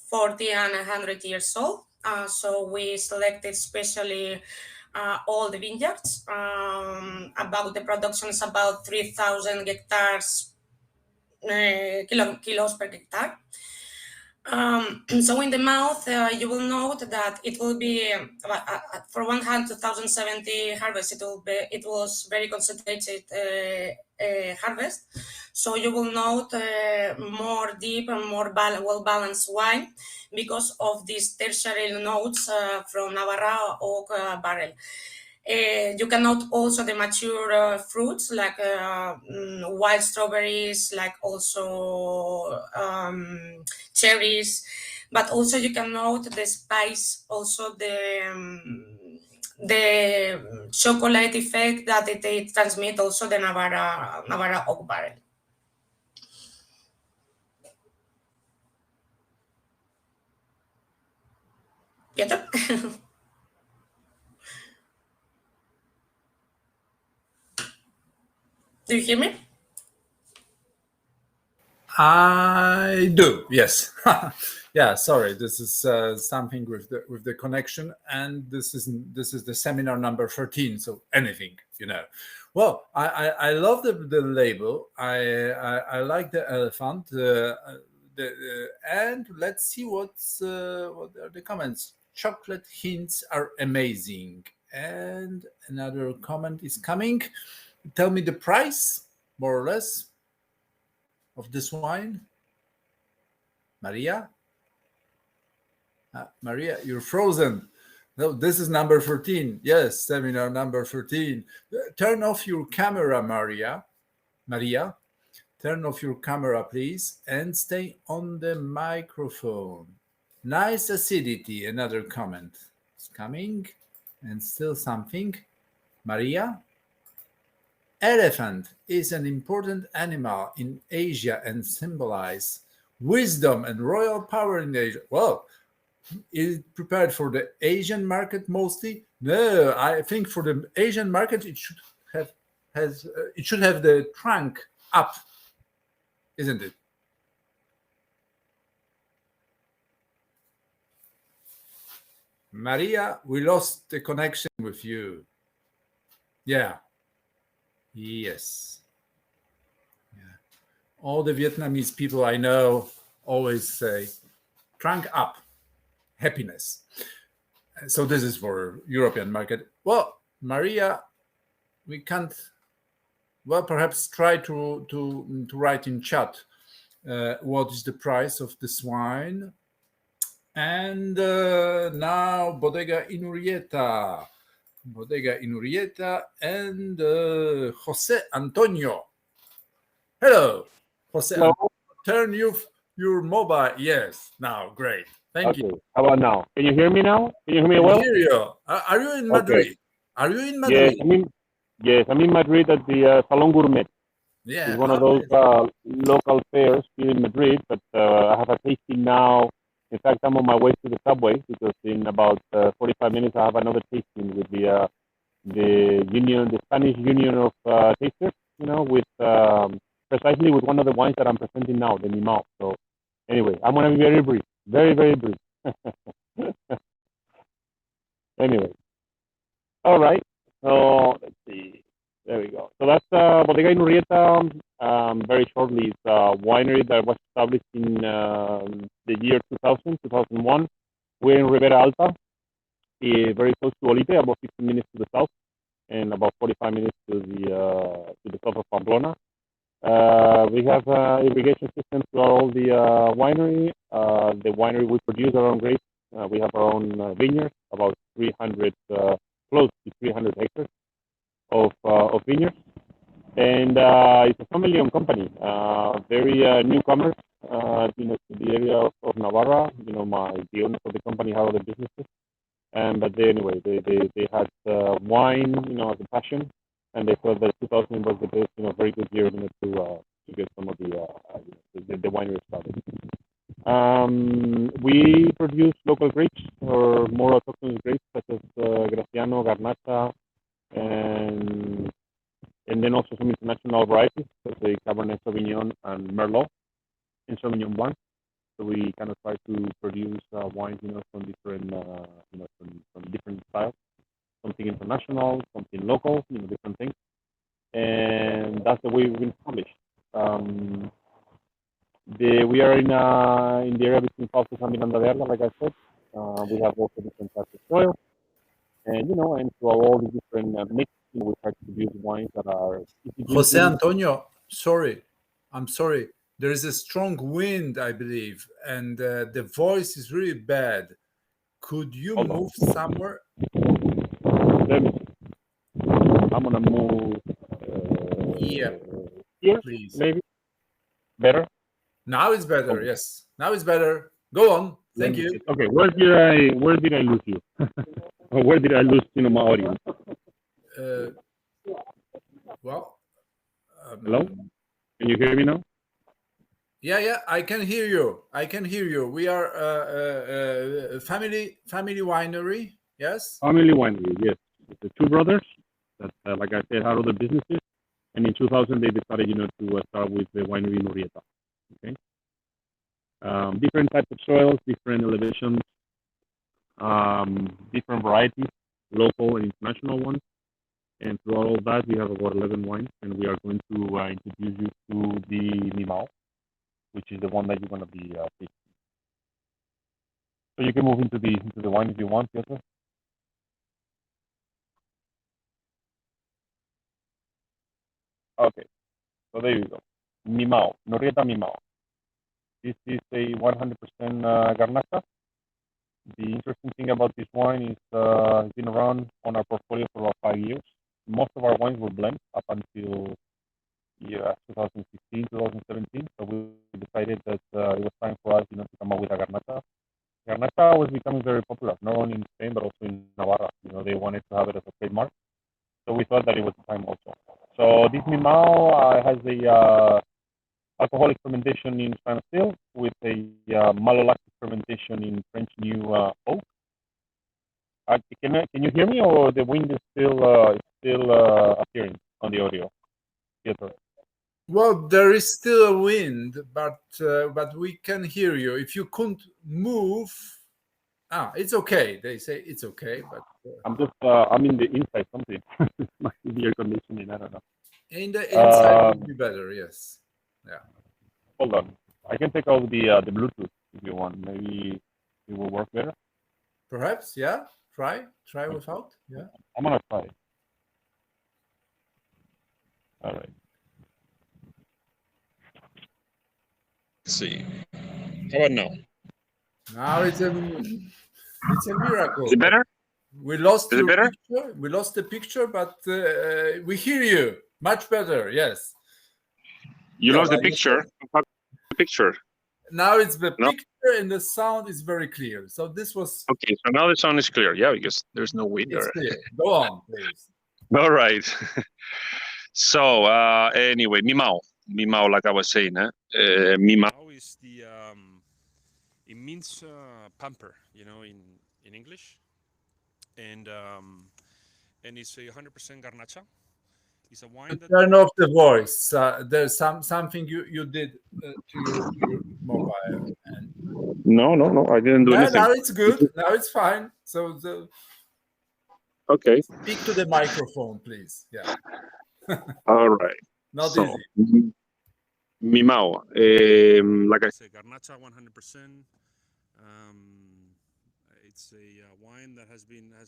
Speaker 5: 40 and 100 years old. So we selected especially all the vineyards. About the production is about 3,000 hectares, kilos per hectare. So in the mouth, you will note that it will be, for one hand, 2070 harvest, it was very concentrated harvest. So you will note more deep and more well-balanced wine because of these tertiary notes from Navarra oak barrel. You can note also the mature fruits like wild strawberries, like also cherries, but also you can note the spice, also the chocolate effect that it transmits, also the Navarra oak barrel. Pietro? Do you hear me?
Speaker 1: I do, yes. Yeah, sorry. This is something with the connection, and this is the seminar number 13. So anything, Well, I love the label. I like the elephant. And let's see what are the comments. Chocolate hints are amazing. And another comment is coming. Tell me the price, more or less, of this wine. Maria? Maria, you're frozen. No, this is number 13. Yes, seminar number 13. Turn off your camera, Maria. Maria, turn off your camera, please, and stay on the microphone. Nice acidity, another comment. It's coming, and still something. Maria? Elephant is an important animal in Asia and symbolize wisdom and royal power in Asia. Well, is it prepared for the Asian market mostly? No, I think for the Asian market it should have the trunk up, isn't it? Maria, we lost the connection with you. Yeah. Yes. Yeah. All the Vietnamese people I know always say, trunk up, happiness. So this is for European market. Well, Maria, we can't. Well, perhaps try to write in chat what is the price of this wine. And now Bodega Inurrieta and Jose Antonio. Hello, Jose.
Speaker 6: Hello.
Speaker 1: Turn your mobile. Yes, now great. Thank you.
Speaker 6: How about now? Can you hear me now? Can you hear me well?
Speaker 1: I hear you. Are you in Madrid?
Speaker 6: Okay.
Speaker 1: Are you in Madrid?
Speaker 6: Yes, I'm in Madrid at the Salon Gourmet.
Speaker 1: Yeah.
Speaker 6: It's one of those local fairs here in Madrid, but I have a tasting now. In fact, I'm on my way to the subway because in about 45 minutes I have another tasting with the Spanish Union of Tasters, with precisely with one of the wines that I'm presenting now, the Mimao. So anyway, I'm going to be very brief, very, very brief. Anyway, all right. So let's see. There we go. So that's Bodega Inurrieta. Very shortly, it's a winery that was established in the year 2000, 2001. We're in Ribera Alta, very close to Olite, about 15 minutes to the south, and about 45 minutes to the south of Pamplona. We have irrigation systems throughout all the winery. The winery we produce our own grapes. We have our own vineyards, about 300, close to 300 hectares of vineyards. And it's a family-owned company. Very newcomers, to the area of Navarra. The owners of the company have other businesses. But they had wine, as a passion, and they thought that 2000 was the best, very good year, to get some of the winery started. We produce local grapes or more autochthonous grapes such as Graciano, Garnacha, and then also some international varieties such as Cabernet Sauvignon and Merlot and Sauvignon Blanc. So we kind of try to produce wines, from different, from different styles, something international, something local, different things, and that's the way we've been established. We are in the area between Fauces and Miranda de Arla, like I said. We have also different types of soil, and and through all the different mix, we try to produce wines that are
Speaker 1: Jose Antonio, I'm sorry. There is a strong wind, I believe, and the voice is really bad. Could you move somewhere?
Speaker 6: Let me see. I'm gonna move.
Speaker 1: Here, please.
Speaker 6: Maybe better.
Speaker 1: Now it's better. Okay. Yes, now it's better. Go on. Thank you.
Speaker 6: Okay, where did I lose you? Or where did I lose my audience?
Speaker 1: Well,
Speaker 6: hello. Can you hear me now?
Speaker 1: Yeah, I can hear you. We are a family winery. Yes.
Speaker 6: Family winery. Yes, the two brothers that, like I said, had other businesses, and in 2000 they decided, to start with the winery Inurrieta. Okay. Different types of soils, different elevations, different varieties, local and international ones. And through all of that, we have about 11 wines, and we are going to introduce you to the Mimao, which is the one that you're going to be tasting. So you can move into the wine if you want, Piotr. Okay, so there you go. Mimao, Inurrieta Mimao. This is a 100% Garnacha. The interesting thing about this wine is it's been around on our portfolio for about 5 years. Most of our wines were blends up until 2016, 2017. So we decided that it was time for us, to come up with a Garnacha. Garnacha was becoming very popular, not only in Spain but also in Navarra. They wanted to have it as a trademark. So we thought that it was time also. So this Mimao has a alcoholic fermentation in stainless steel with a malolactic fermentation in French new oak. Can you hear me, or the wind is still appearing on the audio? Piotr.
Speaker 1: Well, there is still a wind, but we can hear you. If you couldn't move, it's okay. They say it's okay, but
Speaker 6: I'm in the inside something. Might be air conditioning. I don't know.
Speaker 1: In the inside would be better. Yes. Yeah.
Speaker 6: Hold on. I can take out the Bluetooth if you want. Maybe it will work better.
Speaker 1: Perhaps. Yeah. Try without. Yeah.
Speaker 6: I'm gonna try. All right.
Speaker 7: Let's see. How about now?
Speaker 1: Now it's a miracle.
Speaker 7: Is it better?
Speaker 1: We lost
Speaker 7: the
Speaker 1: picture. We lost the picture, but we hear you much better. Yes.
Speaker 7: You lost the picture. The picture.
Speaker 1: Now it's the picture and the sound is very clear. So this was
Speaker 7: okay. So now the sound is clear. Yeah, because there's no wind there.
Speaker 1: Clear. Go on, please.
Speaker 7: All right. So anyway, Mimao, like I was saying, Mimao is the it means pamper, in English, and it's a 100% Garnacha. It's a wine that
Speaker 1: turn off the voice. There's something you did to your mobile. And...
Speaker 7: No, I didn't do anything.
Speaker 1: Now it's good. Now it's fine. So the...
Speaker 7: Okay.
Speaker 1: Speak to the microphone, please. Yeah.
Speaker 7: All right.
Speaker 1: Not
Speaker 7: So,
Speaker 1: easy.
Speaker 7: Mimao, like I said, Garnacha 100%. It's a wine that has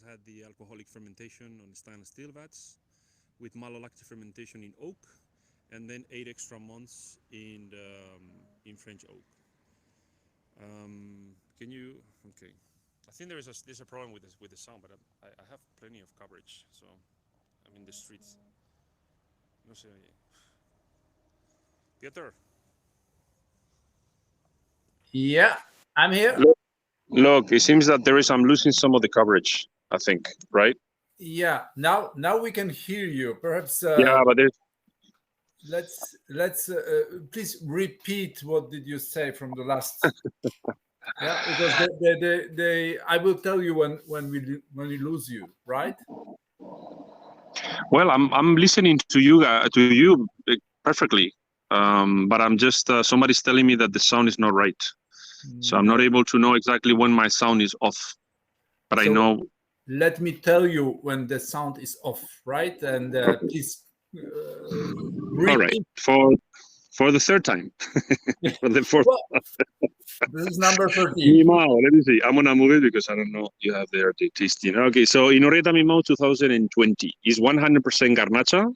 Speaker 7: had the alcoholic fermentation on stainless steel vats with malolactic fermentation in oak, and then 8 extra months in French oak. Can you? Okay. I think there's a problem with the sound, but I have plenty of coverage, so I'm in the streets. No sé. Peter.
Speaker 1: Yeah, I'm here.
Speaker 7: Look, it seems that I'm losing some of the coverage, I think, right?
Speaker 1: Yeah, now we can hear you. Perhaps
Speaker 7: Yeah, but there's
Speaker 1: let's please repeat what did you say from the last. Yeah, because they I will tell you when we lose you, right?
Speaker 7: well, I'm listening to you perfectly, but I'm just somebody's telling me that the sound is not right, so I'm not able to know exactly when my sound is off. But I know.
Speaker 1: Let me tell you when the sound is off, right? And please
Speaker 7: all right, for the third time. For the fourth.
Speaker 1: Well, this is number 13.
Speaker 7: Mimao, let me see. I'm gonna move it because I don't know. You have there the tasting. Okay, so Inorreta Mimao 2020 is 100% Garnacha.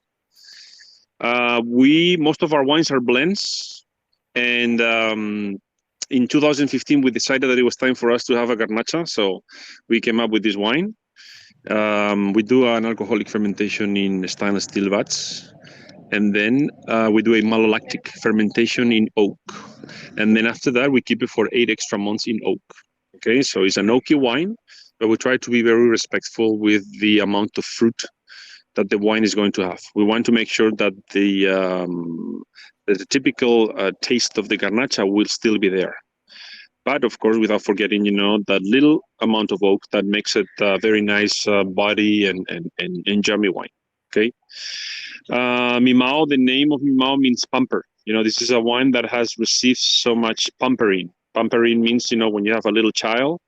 Speaker 7: Most of our wines are blends, and in 2015 we decided that it was time for us to have a Garnacha, so we came up with this wine. We do an alcoholic fermentation in stainless steel vats, and then we do a malolactic fermentation in oak, and then after that we keep it for 8 extra months in oak. Okay, so it's an oaky wine, but we try to be very respectful with the amount of fruit that the wine is going to have. We want to make sure that the typical taste of the Garnacha will still be there, but of course without forgetting, that little amount of oak that makes it a very nice body and yummy wine. Okay. Mimao, the name of Mimao means pamper. This is a wine that has received so much pampering. Pampering means, when you have a little child,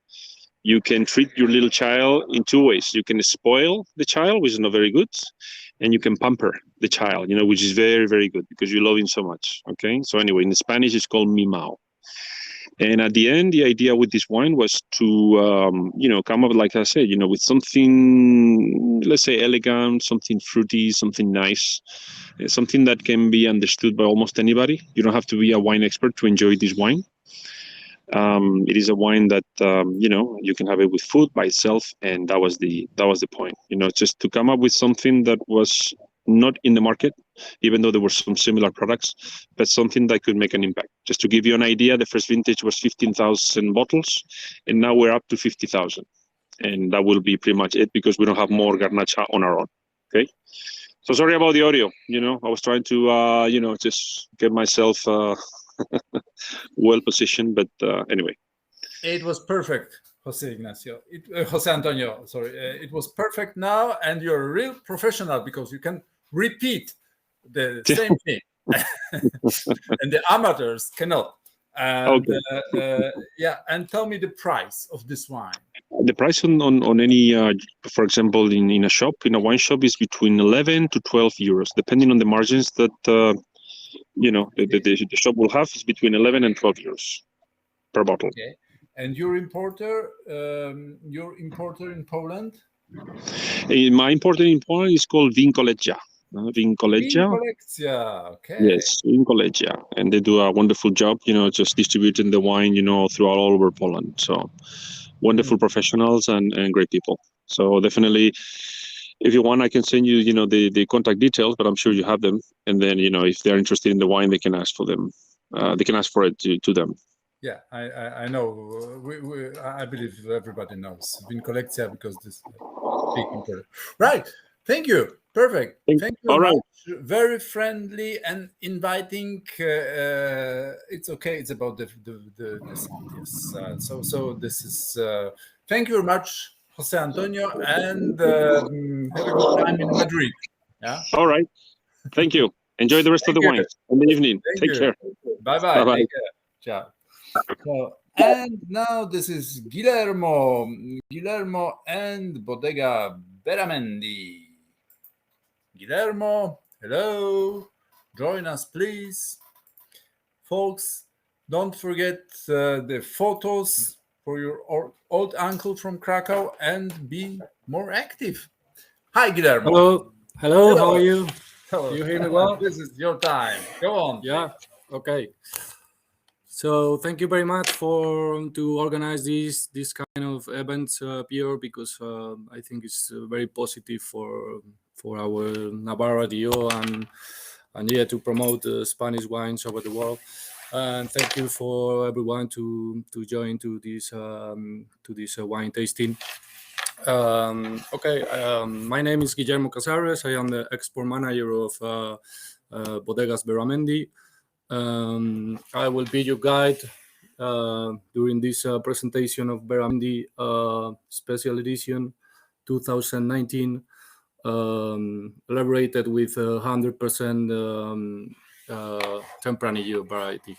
Speaker 7: you can treat your little child in 2 ways. You can spoil the child, which is not very good, and you can pamper the child, which is very, very good because you love him so much. Okay. So anyway, in Spanish, it's called Mimao. And at the end, the idea with this wine was to, come up, like I said, with something, let's say, elegant, something fruity, something nice, something that can be understood by almost anybody. You don't have to be a wine expert to enjoy this wine. It is a wine that, you can have it with food by itself, and that was the point. Just to come up with something that was not in the market, even though there were some similar products, but something that could make an impact. Just to give you an idea, the first vintage was 15,000 bottles, and now we're up to 50,000. And that will be pretty much it because we don't have more Garnacha on our own. Okay. So sorry about the audio. I was trying to, just get myself well positioned, but anyway.
Speaker 1: It was perfect, Jose Antonio. Sorry, it was perfect now, and you're a real professional because you can repeat the same thing, and the amateurs cannot. And,
Speaker 7: okay.
Speaker 1: And tell me the price of this wine.
Speaker 7: The price on any, for example, in a shop, in a wine shop, is between 11 to 12 euros, depending on the margins that the shop will have. Is between 11 and 12 euros per bottle.
Speaker 1: Okay. And your importer in Poland?
Speaker 7: My importer in Poland is called Vinkolecia.
Speaker 1: Vinkolecia, okay.
Speaker 7: Yes, Vinkolecia, and they do a wonderful job. Just distributing the wine, throughout all over Poland. So wonderful professionals and great people. So definitely, if you want, I can send you, the contact details, but I'm sure you have them. And then, if they're interested in the wine, they can ask for them. They can ask for it to them.
Speaker 1: Yeah, I know. I believe everybody knows Vinkolecia because this big importer. Right. Thank you. Perfect. Thank you very much. Very friendly and inviting. It's okay. It's about the sound. Yes. So this is. Thank you very much, Jose Antonio, and have a good time in Madrid. Yeah.
Speaker 7: All right. Thank you. Enjoy the rest of the wine in the evening. Take care.
Speaker 1: Bye bye. Take care. Ciao. So, and now this is Guillermo and Bodega Beramendi. Guillermo, hello. Join us, please. Folks, don't forget the photos for your old uncle from Krakow and be more active. Hi, Guillermo.
Speaker 8: Hello. Hello, how are you?
Speaker 1: Hello.
Speaker 8: You hear me well?
Speaker 1: This is your time. Go on.
Speaker 8: Yeah, okay. So thank you very much to organize this kind of events, Pierre, because I think it's very positive for our Navarra DO and yeah, to promote Spanish wines over the world. And thank you for everyone to join to this wine tasting. My name is Guillermo Casares. I am the export manager of Bodegas Beramendi. I will be your guide during this presentation of Beramendi Special Edition 2019, elaborated with 100% Tempranillo variety.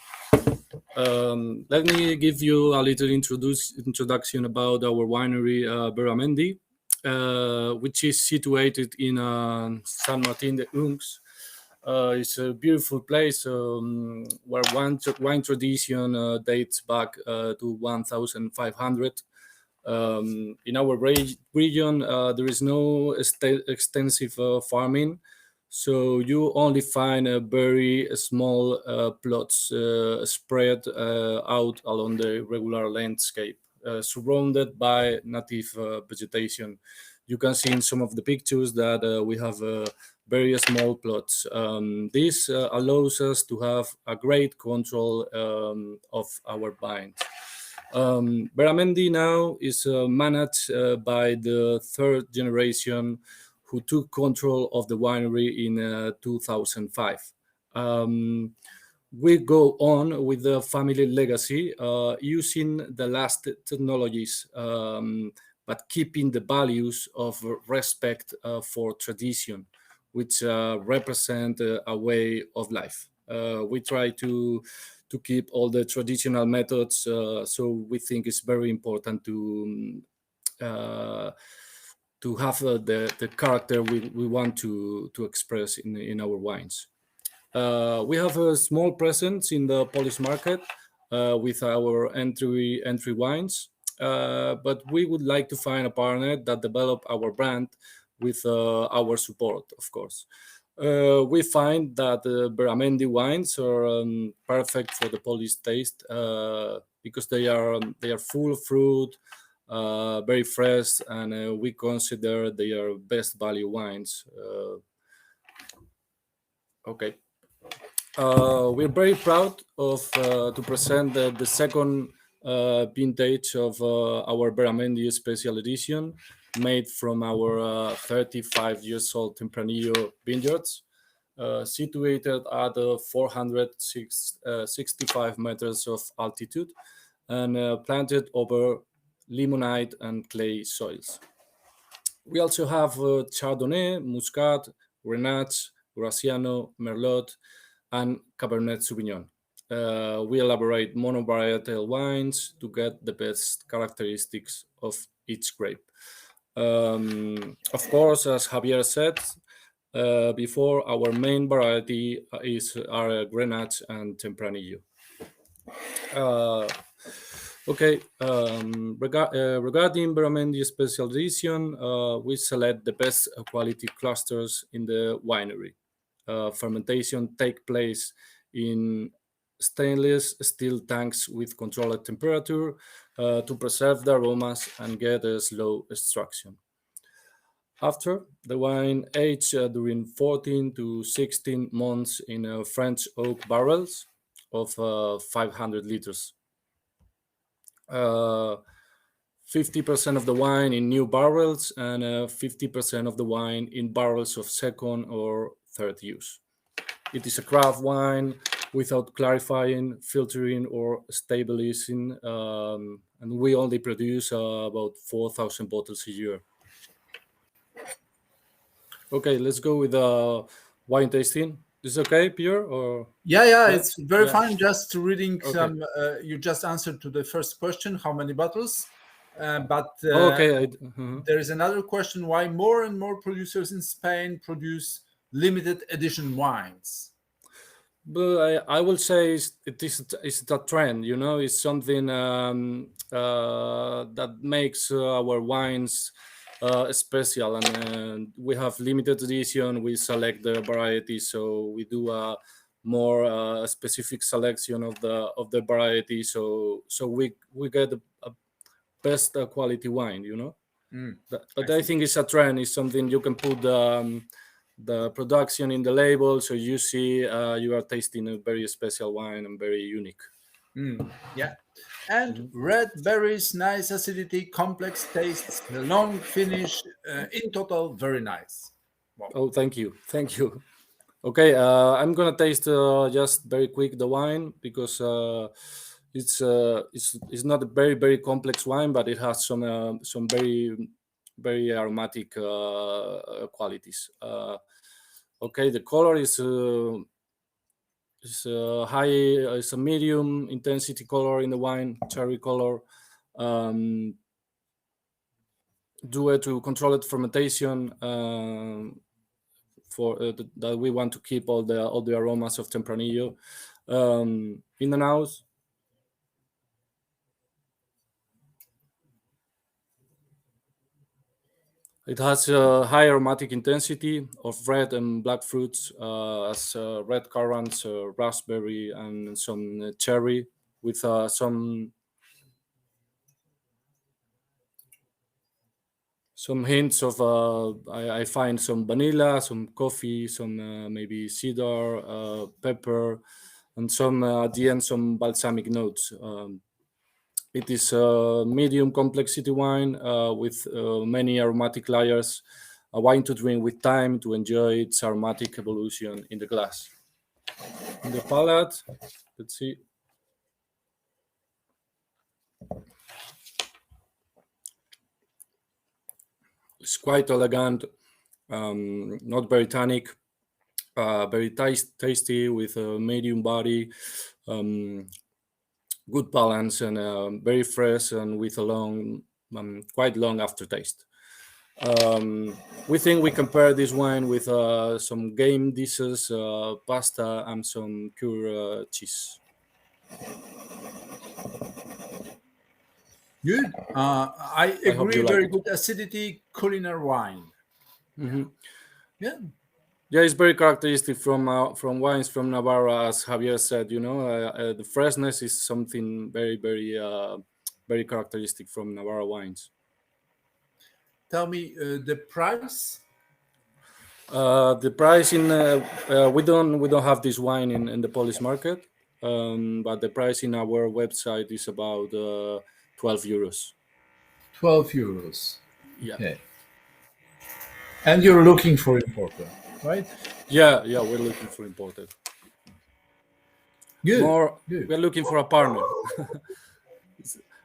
Speaker 8: Let me give you a little introduction about our winery, Beramendi, which is situated in San Martin de Unx. It's a beautiful place where wine tradition dates back to 1500. In our region, there is no extensive farming, so you only find very small plots spread out along the regular landscape, surrounded by native vegetation. You can see in some of the pictures that we have very small plots. This allows us to have a great control of our vines. Beramendi now is managed by the third generation who took control of the winery in 2005. We go on with the family legacy using the last technologies, but keeping the values of respect for tradition, which represent a way of life. We try to keep all the traditional methods, so we think it's very important to have the character we want to express in our wines. We have a small presence in the Polish market with our entry wines, but we would like to find a partner that develop our brand with our support, of course. We find that Beramendi wines are perfect for the Polish taste because they are full of fruit, very fresh, and we consider they are best value wines. We're very proud of to present the second vintage of our Beramendi Special Edition, made from our 35 years old Tempranillo vineyards, situated at 465 meters of altitude and planted over limonite and clay soils. We also have Chardonnay, Muscat, Grenache, Graciano, Merlot, and Cabernet Sauvignon. We elaborate monovarietal wines to get the best characteristics of each grape. Of course, as Javier said before, our main variety are Grenache and Tempranillo. Regarding Beramendi Special Edition, we select the best quality clusters in the winery. Fermentation takes place in stainless steel tanks with controlled temperature to preserve the aromas and get a slow extraction. After, the wine aged during 14 to 16 months in French oak barrels of 500 liters. 50% of the wine in new barrels and 50% of the wine in barrels of second or third use. It is a craft wine without clarifying, filtering, or stabilizing, and we only produce about 4,000 bottles a year. Okay, let's go with wine tasting. Is it okay, Pierre? Or
Speaker 1: yeah, it's very fine. Just reading
Speaker 8: Okay.
Speaker 1: some. You just answered to the first question. How many bottles? But
Speaker 8: Okay.
Speaker 1: there is another question: why more and more producers in Spain produce limited edition wines?
Speaker 8: But I will say it's a trend, you know. It's something that makes our wines special, and we have limited edition. We select the variety, so we do a more specific selection of the variety. So we get a best quality wine, you know. But I think it's a trend. It's something you can put the production in the label, so you see you are tasting a very special wine and very unique.
Speaker 1: Yeah. And red berries, nice acidity, complex tastes, long finish, in total, very nice. Wow.
Speaker 8: Oh, thank you. Okay, I'm gonna taste just very quick the wine because it's not a very complex wine, but it has some very aromatic qualities. Okay, the color is high. It's a medium intensity color in the wine, cherry color. Due to controlled fermentation. That we want to keep all the aromas of Tempranillo in the nose. It has a high aromatic intensity of red and black fruits, as red currants, raspberry, and some cherry, with some hints of I find some vanilla, some coffee, some maybe cedar, pepper, and some at the end some balsamic notes. It is a medium complexity wine with many aromatic layers, a wine to drink with time to enjoy its aromatic evolution in the glass. In the palate, let's see. It's quite elegant, not very tannic, very tasty with a medium body, good balance, and very fresh and with a quite long aftertaste. We think we compare this wine with some game dishes, pasta, and some cured cheese.
Speaker 1: Good. I
Speaker 8: I hope
Speaker 1: agree.
Speaker 8: you like
Speaker 1: Very
Speaker 8: it.
Speaker 1: good acidity, culinary wine. Yeah.
Speaker 8: Yeah, it's very characteristic from wines from Navarra, as Javier said. You know, the freshness is something very characteristic from Navarra wines.
Speaker 1: Tell me the price.
Speaker 8: The price in we don't have this wine in the Polish market, but the price in our website is about 12 euros.
Speaker 1: 12 euros.
Speaker 8: Yeah.
Speaker 1: Okay. And you're looking for importer, right?
Speaker 8: Yeah, we're looking for imported.
Speaker 1: Good.
Speaker 8: We're looking for a partner.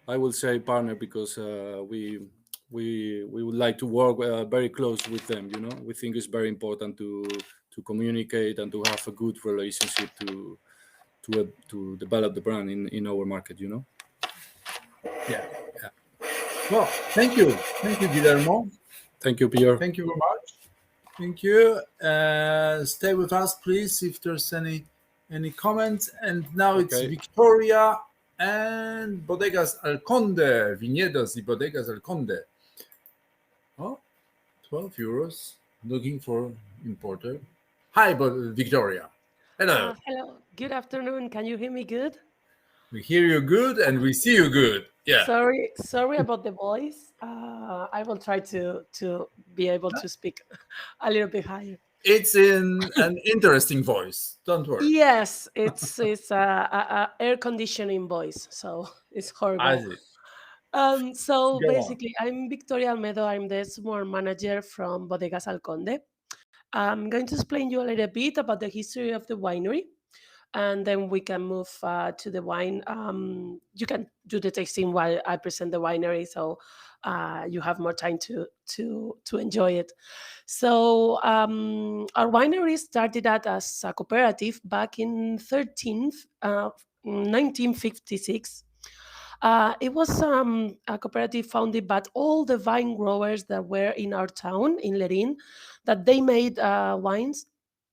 Speaker 8: I will say partner because we would like to work very close with them. You know, we think it's very important to communicate and to have a good relationship to develop the brand in our market. You know.
Speaker 1: Yeah. Well, thank you, Guillermo.
Speaker 8: Thank you, Pierre.
Speaker 1: Thank you very much. Thank you. Stay with us, please, if there's any comments. And now it's
Speaker 8: Okay.
Speaker 1: Victoria and Bodegas Alconde, Viñedos y Bodegas Alconde. Oh, 12 euros. Looking for importer. Hi, Victoria. Hello.
Speaker 9: Hello. Good afternoon. Can you hear me good?
Speaker 1: We hear you good and we see you good. Yeah.
Speaker 9: Sorry about the voice. I will try to be able to speak a little bit higher.
Speaker 1: It's in an interesting voice. Don't worry.
Speaker 9: Yes, it's a air conditioning voice, so it's
Speaker 1: I
Speaker 9: horrible.
Speaker 1: see.
Speaker 9: So
Speaker 1: Go on.
Speaker 9: basically, I'm Victoria Almedo. I'm the small manager from Bodegas Alconde. I'm going to explain you a little bit about the history of the winery, and then we can move to the wine. You can do the tasting while I present the winery, so you have more time to enjoy it. So our winery started out as a cooperative back in 1956. It was a cooperative founded by all the vine growers that were in our town in Lerin, that they made wines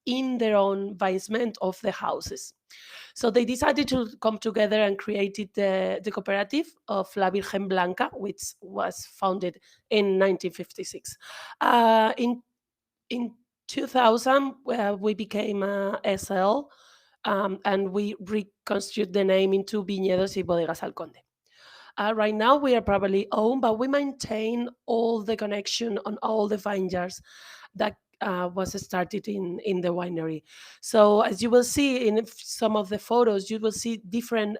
Speaker 9: in their own basement of the houses. So they decided to come together and created the cooperative of La Virgen Blanca, which was founded in 1956. In 2000, we became SL, and we reconstruct the name into Viñedos y Bodegas Alconde. Right now, we are probably owned, but we maintain all the connection on all the vineyards that was started in the winery. So as you will see in some of the photos, you will see different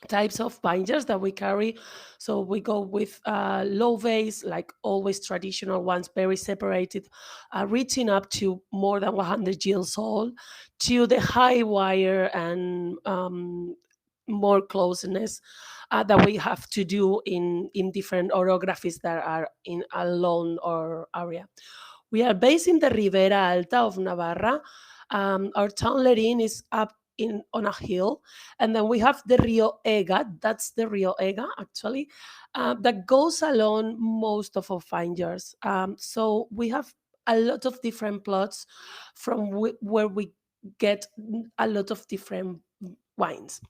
Speaker 9: types of vineyards that we carry. So we go with low vase, like always traditional ones, very separated, reaching up to more than 100 years old, to the high wire and more closeness that we have to do in different orographies that are in a lone or area. We are based in the Ribera Alta of Navarra. Our town Lerin is up on a hill, and then we have the Rio Ega. That's the Rio Ega, actually, that goes along most of our vineyards. So we have a lot of different plots from where we get a lot of different wines.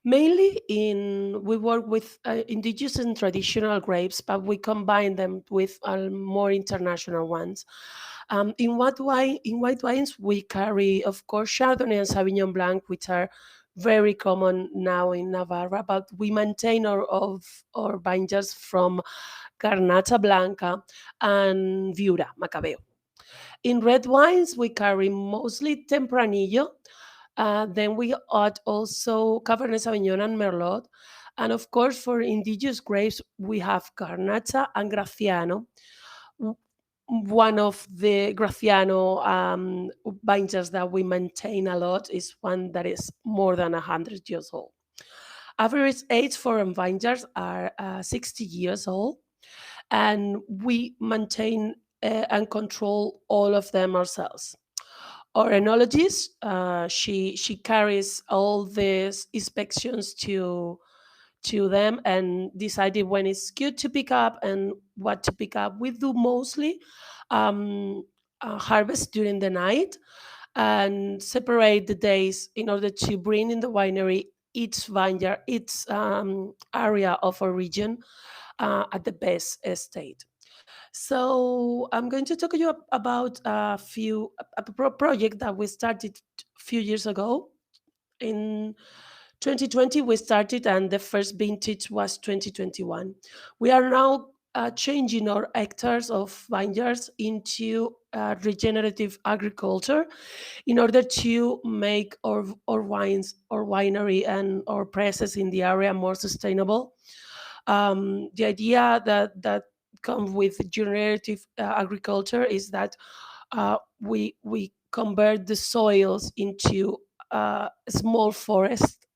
Speaker 9: Mainly we work with indigenous and traditional grapes, but we combine them with more international ones. In white wines, we carry, of course, Chardonnay and Sauvignon Blanc, which are very common now in Navarra, but we maintain our vineyards from Garnacha Blanca and Viura, Macabeo. In red wines, we carry mostly Tempranillo. Then we add also Cabernet Sauvignon and Merlot. And of course, for indigenous grapes, we have Garnacha and Graciano. One of the Graciano vineyards that we maintain a lot is one that is more than 100 years old. Average age for vineyards are 60 years old, and we maintain and control all of them ourselves. Our enologist, she carries all these inspections to them and decided when it's good to pick up and what to pick up. We do mostly harvest during the night and separate the days in order to bring in the winery each vineyard, each area of our region at the best state. So I'm going to talk to you about a project that we started a few years ago. In 2020 we started, and the first vintage was 2021. We are now changing our hectares of vineyards into regenerative agriculture in order to make our wines, our winery, and our presses in the area more sustainable. The idea that comes with generative agriculture is that we convert the soils into a small forest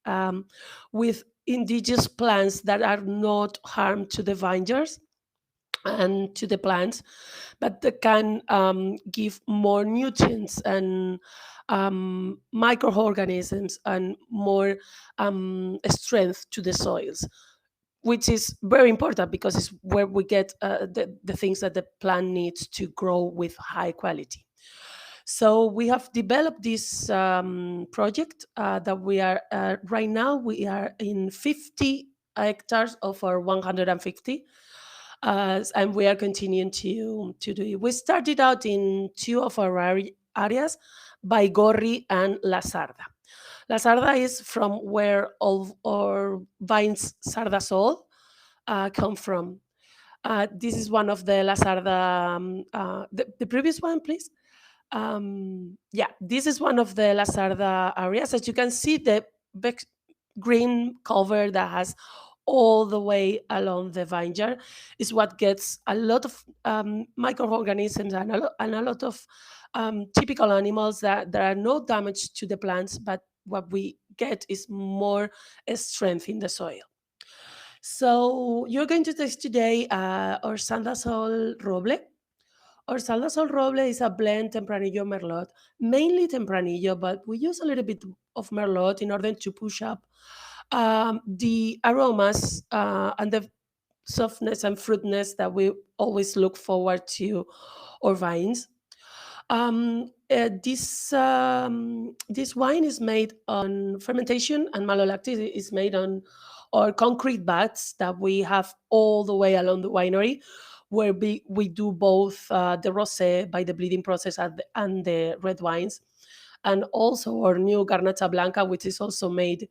Speaker 9: with indigenous plants that are not harm to the vineyards and to the plants, but that can give more nutrients and microorganisms and more strength to the soils, which is very important because it's where we get the things that the plant needs to grow with high quality. So we have developed this project that we are right now. We are in 50 hectares of our 150, and we are continuing to do it. We started out in two of our areas, Baigorri and La Sarda. La Sarda is from where all our vines Sardasol come from. This is one of the La Sarda, the previous one, please. Yeah, this is one of the La Sarda areas. As you can see, the big green cover that has all the way along the vineyard is what gets a lot of microorganisms and a lot of typical animals that are no damage to the plants, but what we get is more strength in the soil. So you're going to taste today our Sandasol Roble. Our Sandasol Roble is a blend Tempranillo Merlot, mainly Tempranillo, but we use a little bit of Merlot in order to push up The aromas and the softness and fruitness that we always look forward to our vines. This wine is made on fermentation, and malolactic is made on our concrete vats that we have all the way along the winery, where we do both the rosé by the bleeding process and the red wines, and also our new Garnacha Blanca, which is also made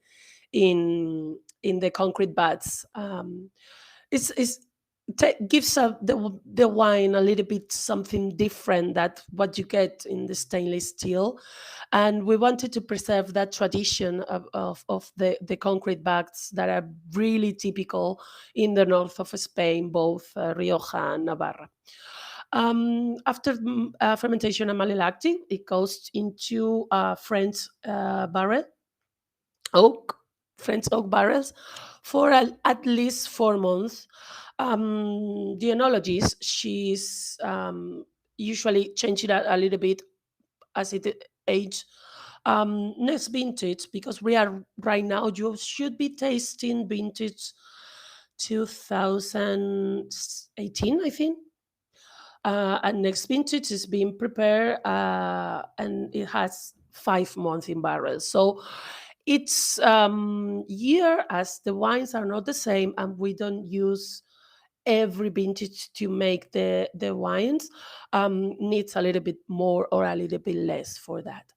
Speaker 9: in the concrete vats. It's gives the wine a little bit something different that what you get in the stainless steel, and we wanted to preserve that tradition of the concrete bags that are really typical in the north of Spain, both Rioja and Navarra. After fermentation and malolactic, it goes into French barrel oak, French oak barrels for at least 4 months. The enologist, she's usually changing it a little bit as it age. Next vintage, because we are right now, you should be tasting vintage 2018, I think. And next vintage is being prepared, and it has 5 months in barrels. So it's year, as the wines are not the same, and we don't use every vintage to make the wines, needs a little bit more or a little bit less for that.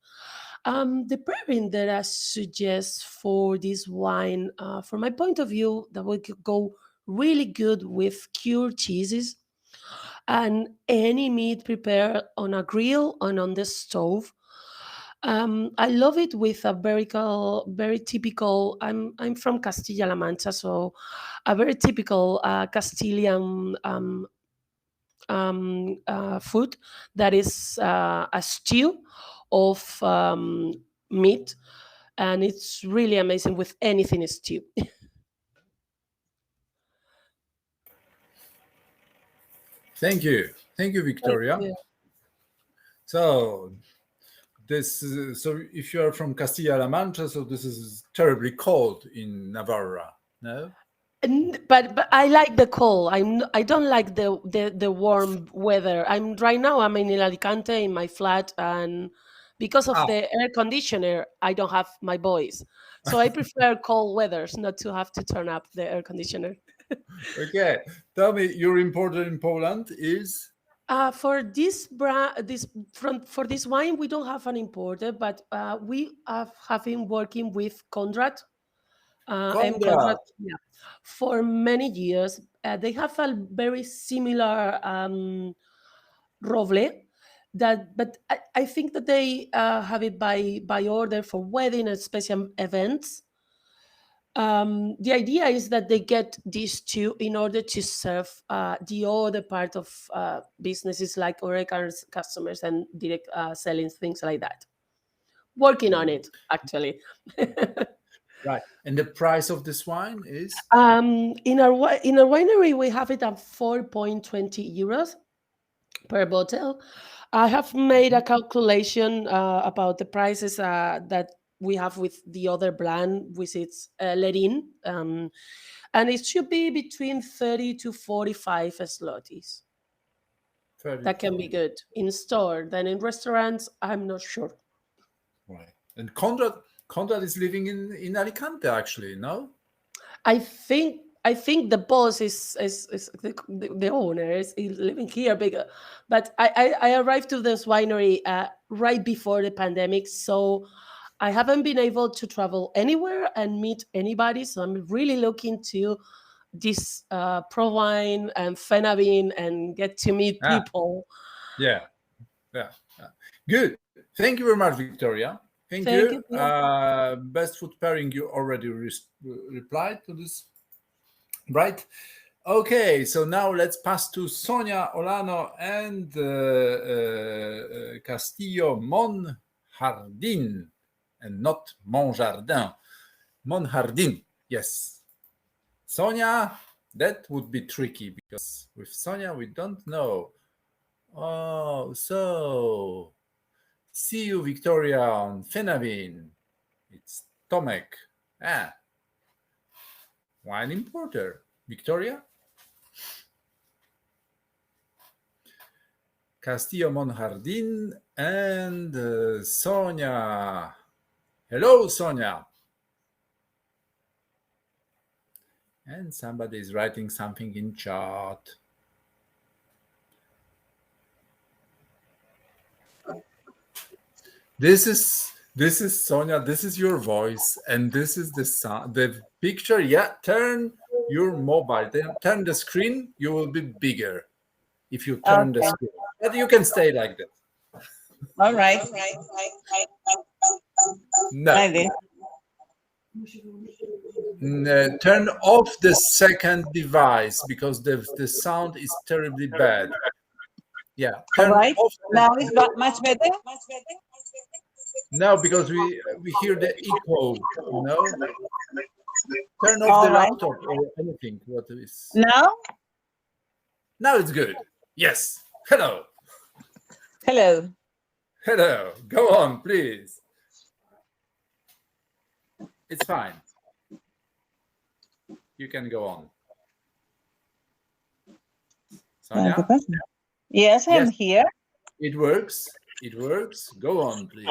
Speaker 9: The pairing that I suggest for this wine, from my point of view, that would go really good with cured cheeses and any meat prepared on a grill and on the stove. I love it with a very typical. I'm from Castilla-La Mancha, so a very typical Castilian food that is a stew of meat, and it's really amazing with anything stew.
Speaker 1: Thank you, Victoria.
Speaker 9: Yeah.
Speaker 1: So this so if you are from Castilla-La Mancha, so this is terribly cold in Navarra, no?
Speaker 9: But I like the cold. I don't like the warm weather. I'm in Alicante in my flat, and because of
Speaker 1: Ah,
Speaker 9: the air conditioner, I don't have my voice. So I prefer cold weathers, not to have to turn up the air conditioner.
Speaker 1: okay. Tell me, your importer in Poland is
Speaker 9: For this for this wine, we don't have an importer, but we have been working with Conrad, M. Conrad,
Speaker 1: Conrad.
Speaker 9: yeah, for many years. They have a very similar roble but I think that they have it by order for wedding and special events. The idea is that they get these two in order to serve the other part of businesses like Oreca customers and direct selling, things like that. Working on it, actually.
Speaker 1: Right. And the price of this wine is
Speaker 9: In our winery, we have it at 4.20 euros per bottle. I have made a calculation about the prices that we have with the other brand, which is Lerin, and it should be between 30 to 45 zlotys.
Speaker 1: 30.
Speaker 9: That can be good in store. Then in restaurants, I'm not sure.
Speaker 1: Right. And Conrad is living in Alicante, actually, no?
Speaker 9: I think the boss is the owner is living here bigger, but I arrived to this winery right before the pandemic, so I haven't been able to travel anywhere and meet anybody. So I'm really looking to this pro wine and Fenavin and get to meet
Speaker 1: Ah,
Speaker 9: people.
Speaker 1: yeah. Yeah. Good. Thank you very much, Victoria. Thank
Speaker 9: Thank
Speaker 1: you.
Speaker 9: you. Theo.
Speaker 1: Best food pairing, you already replied to this. Right. Okay, so now let's pass to Sonia Olano and Castillo Monjardin, and not Monjardin. Monjardin, yes. Sonia, that would be tricky because with Sonia we don't know. Oh, so see you, Victoria, on Fenavin. It's Tomek. Ah, wine importer. Victoria? Castillo Monjardin and Sonia. Hello, Sonia. And somebody is writing something in chat. This is Sonia. This is your voice, and this is the sound, the picture. Yeah, turn your mobile. Turn the screen. You will be bigger if you turn the screen. But you can stay like that.
Speaker 10: All right.
Speaker 1: No.
Speaker 10: Like this.
Speaker 1: Turn off the second device because the sound is terribly bad. Yeah.
Speaker 10: All right. Now it's much better.
Speaker 1: No, because we hear the echo. No. Turn off the laptop or anything. What is
Speaker 10: now?
Speaker 1: Now it's good. Yes. Hello.
Speaker 10: Hello.
Speaker 1: Hello. Go on, please. It's fine. You can go on. Sonia?
Speaker 10: Yes, I'm here.
Speaker 1: It works. It works. Go on, please.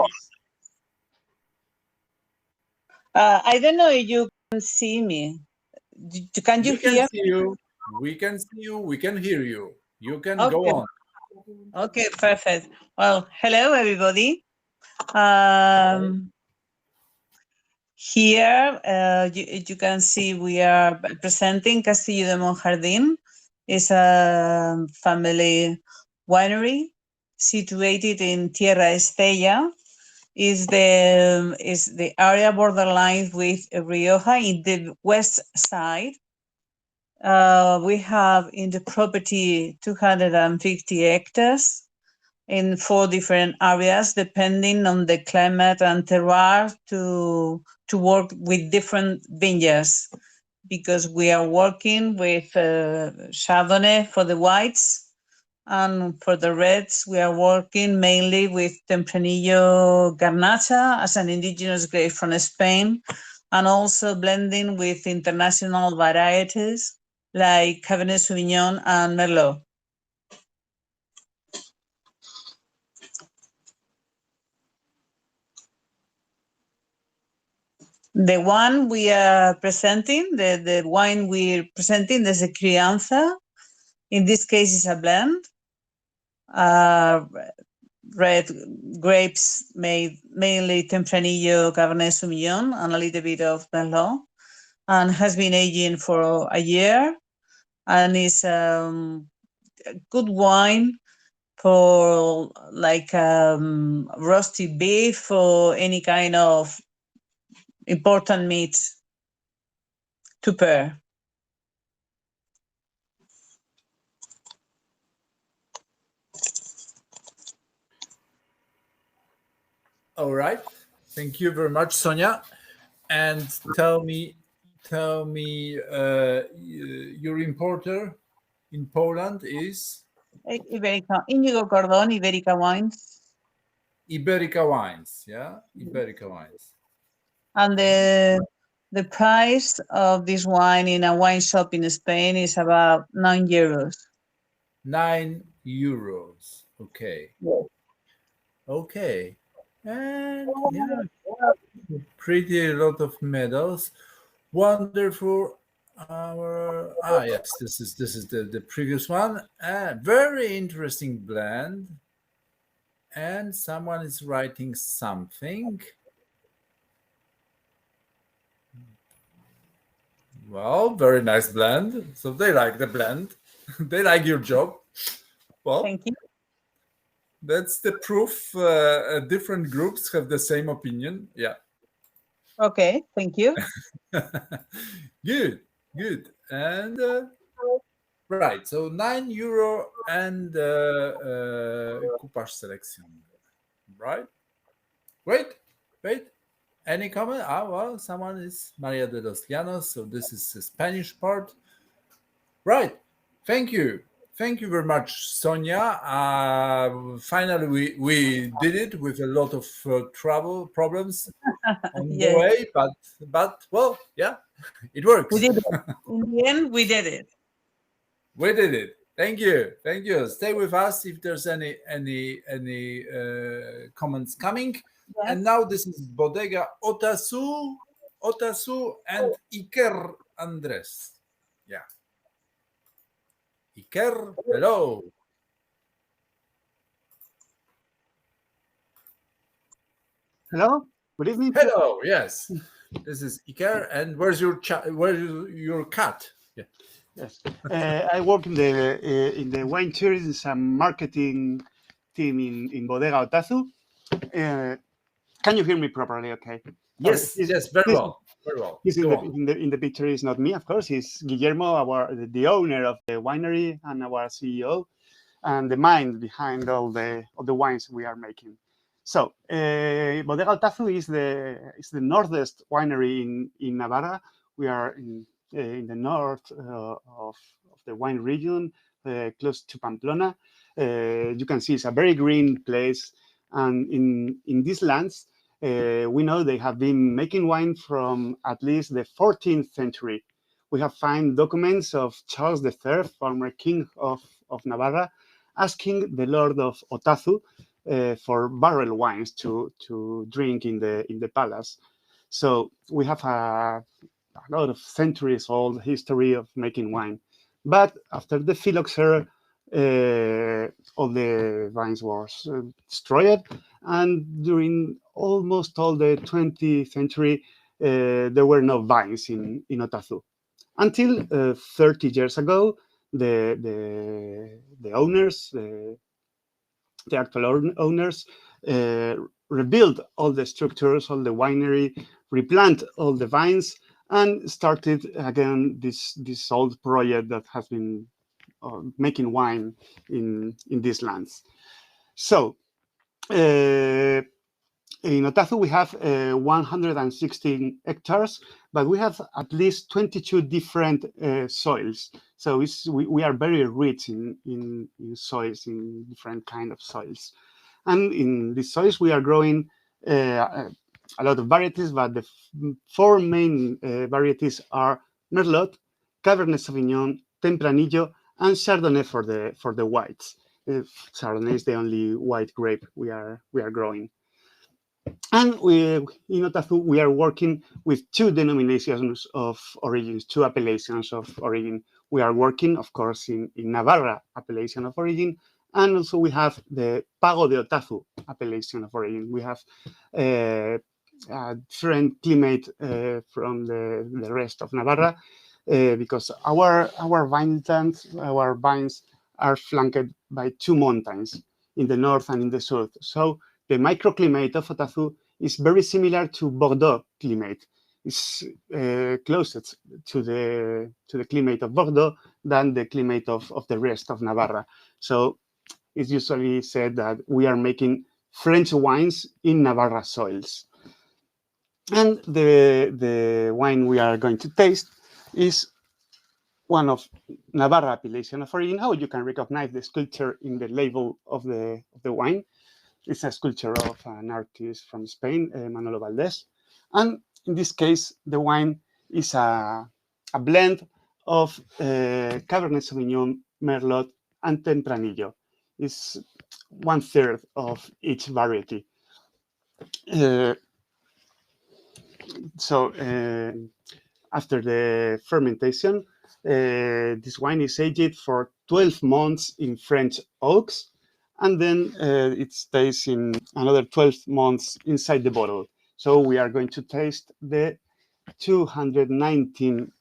Speaker 10: I don't know if you can see me. Can you hear?
Speaker 1: We can see you. We can see you. We can hear you. You can go on.
Speaker 10: Okay, perfect. Well, hello, everybody. Here, you can see we are presenting Castillo de Monjardin. It's a family winery situated in Tierra Estella. Is the area borderline with Rioja in the west side. We have in the property 250 hectares in 4 different areas, depending on the climate and terroir to work with different vineyards, because we are working with Chardonnay for the whites, and for the reds, we are working mainly with Tempranillo Garnacha as an indigenous grape from Spain, and also blending with international varieties like Cabernet Sauvignon and Merlot. The one we are presenting, the wine we're presenting, is a Crianza. In this case, it's a blend. Red grapes made mainly Tempranillo, Cabernet Sauvignon, and a little bit of Merlot, and has been aging for a year, and is a good wine for like roasted beef or any kind of important meat to pair.
Speaker 1: All right. Thank you very much, Sonia. And tell me, your importer in Poland is?
Speaker 10: Iberica, Inigo Cordon, Iberica Wines.
Speaker 1: Iberica Wines, yeah? Iberica Wines.
Speaker 10: And the price of this wine in a wine shop in Spain is about €9.
Speaker 1: €9. Okay.
Speaker 10: Yes.
Speaker 1: Okay. And yeah, pretty lot of medals. Wonderful. Yes, this is the previous one. Very interesting blend. And someone is writing something. Well, very nice blend. So they like the blend. They like your job. Well,
Speaker 10: thank you.
Speaker 1: That's the proof. Different groups have the same opinion. Yeah.
Speaker 10: Okay, thank you.
Speaker 1: Good. And right, so €9 and coupage selection. Right? Wait. Any comment? Well, someone is Maria de los Llanos, so this is the Spanish part. Right. Thank you very much, Sonia. Finally, we did it with a lot of travel problems on the way, but well, yeah, It works.
Speaker 10: We did it. In the end, we did it.
Speaker 1: We did it. Thank you. Thank you. Stay with us if there's any comments coming.
Speaker 10: Yes.
Speaker 1: And now this is Bodega Otasu and Iker Andres. Yeah. Iker, hello.
Speaker 11: Hello, good evening.
Speaker 1: Hello. Yes, this is Iker. And where's your cat? Yeah.
Speaker 11: Yes, I work in the wine tourism and marketing team in Bodega Otazu. Can you hear me properly? Okay.
Speaker 1: Yes. Yes. Very well. Very well.
Speaker 11: He's
Speaker 1: Go on.
Speaker 11: in the picture is not me, of course. He's Guillermo, the owner of the winery and our CEO, and the mind behind all the wines we are making. So Bodega Otazu is the northest winery in Navarra. We are in the north of the wine region, close to Pamplona. You can see it's a very green place, and in these lands, we know they have been making wine from at least the 14th century. We have found documents of Charles III, former king of Navarra, asking the Lord of Otazu for barrel wines to drink in the palace. So we have a lot of centuries old history of making wine. But after the phylloxera, all the vines were destroyed, and during almost all the 20th century, there were no vines in Otazu. Until 30 years ago, the owners, the actual owners, rebuilt all the structures, all the winery, replant all the vines, and started again this old project that has been making wine in these lands. So in Otazu, we have 116 hectares, but we have at least 22 different soils. So we are very rich in soils, in different kind of soils. And in these soils, we are growing a lot of varieties, but the four main varieties are Merlot, Cabernet Sauvignon, Tempranillo, and Chardonnay for the whites. Chardonnay is the only white grape we are growing. And in Otazu, we are working with two denominations of origins, two appellations of origin. We are working, of course, in Navarra appellation of origin, and also we have the Pago de Otazu appellation of origin. We have a different climate from the rest of Navarra because our vinelands, our vines are flanked by two mountains in the north and in the south. So the microclimate of Otazu is very similar to Bordeaux climate. It's closest to the climate of Bordeaux than the climate of the rest of Navarra. So it's usually said that we are making French wines in Navarra soils. And the wine we are going to taste is one of Navarra appellation of origin. How you can recognize the sculpture in the label of the wine. It's a sculpture of an artist from Spain, Manolo Valdés. And in this case, the wine is a blend of Cabernet Sauvignon, Merlot, and Tempranillo. It's 1/3 of each variety. So after the fermentation, this wine is aged for 12 months in French oaks, and then it stays in another 12 months inside the bottle. So we are going to taste the 219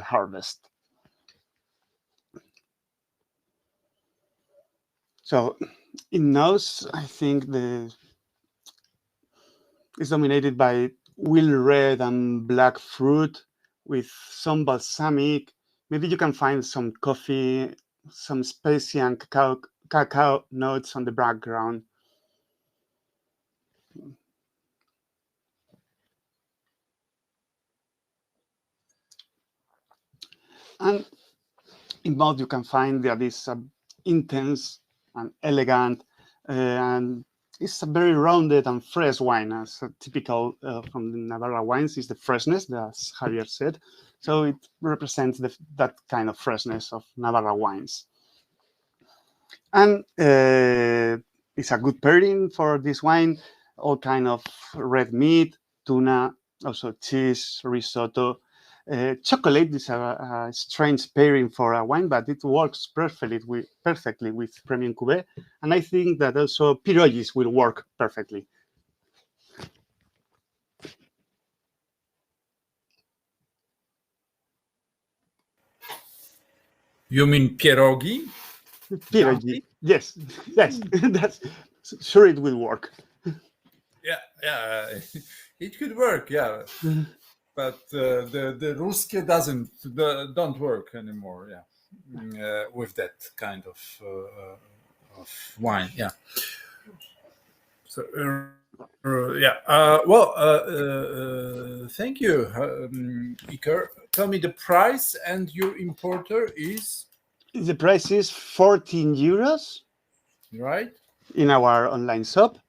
Speaker 11: harvest. So in nose, I think it's dominated by wild red and black fruit with some balsamic. Maybe you can find some coffee, some spicy and cacao notes on the background. And in both you can find that is intense and elegant and it's a very rounded and fresh wine, as typical from the Navarra wines is the freshness, as Javier said. So it represents that kind of freshness of Navarra wines. And it's a good pairing for this wine. All kind of red meat, tuna, also cheese, risotto. Chocolate is a strange pairing for a wine, but it works perfectly with Premium Cuvée. And I think that also pierogies will work perfectly.
Speaker 1: You mean pierogi?
Speaker 11: Pierogi, yes, yes, that's sure it will work.
Speaker 1: Yeah, it could work. Yeah, but the ruske don't work anymore. Yeah, with that kind of wine. Yeah. So yeah. Well, thank you, Iker. Tell me the price, and your importer is
Speaker 11: The price is 14 euros
Speaker 1: right.
Speaker 11: in our online shop,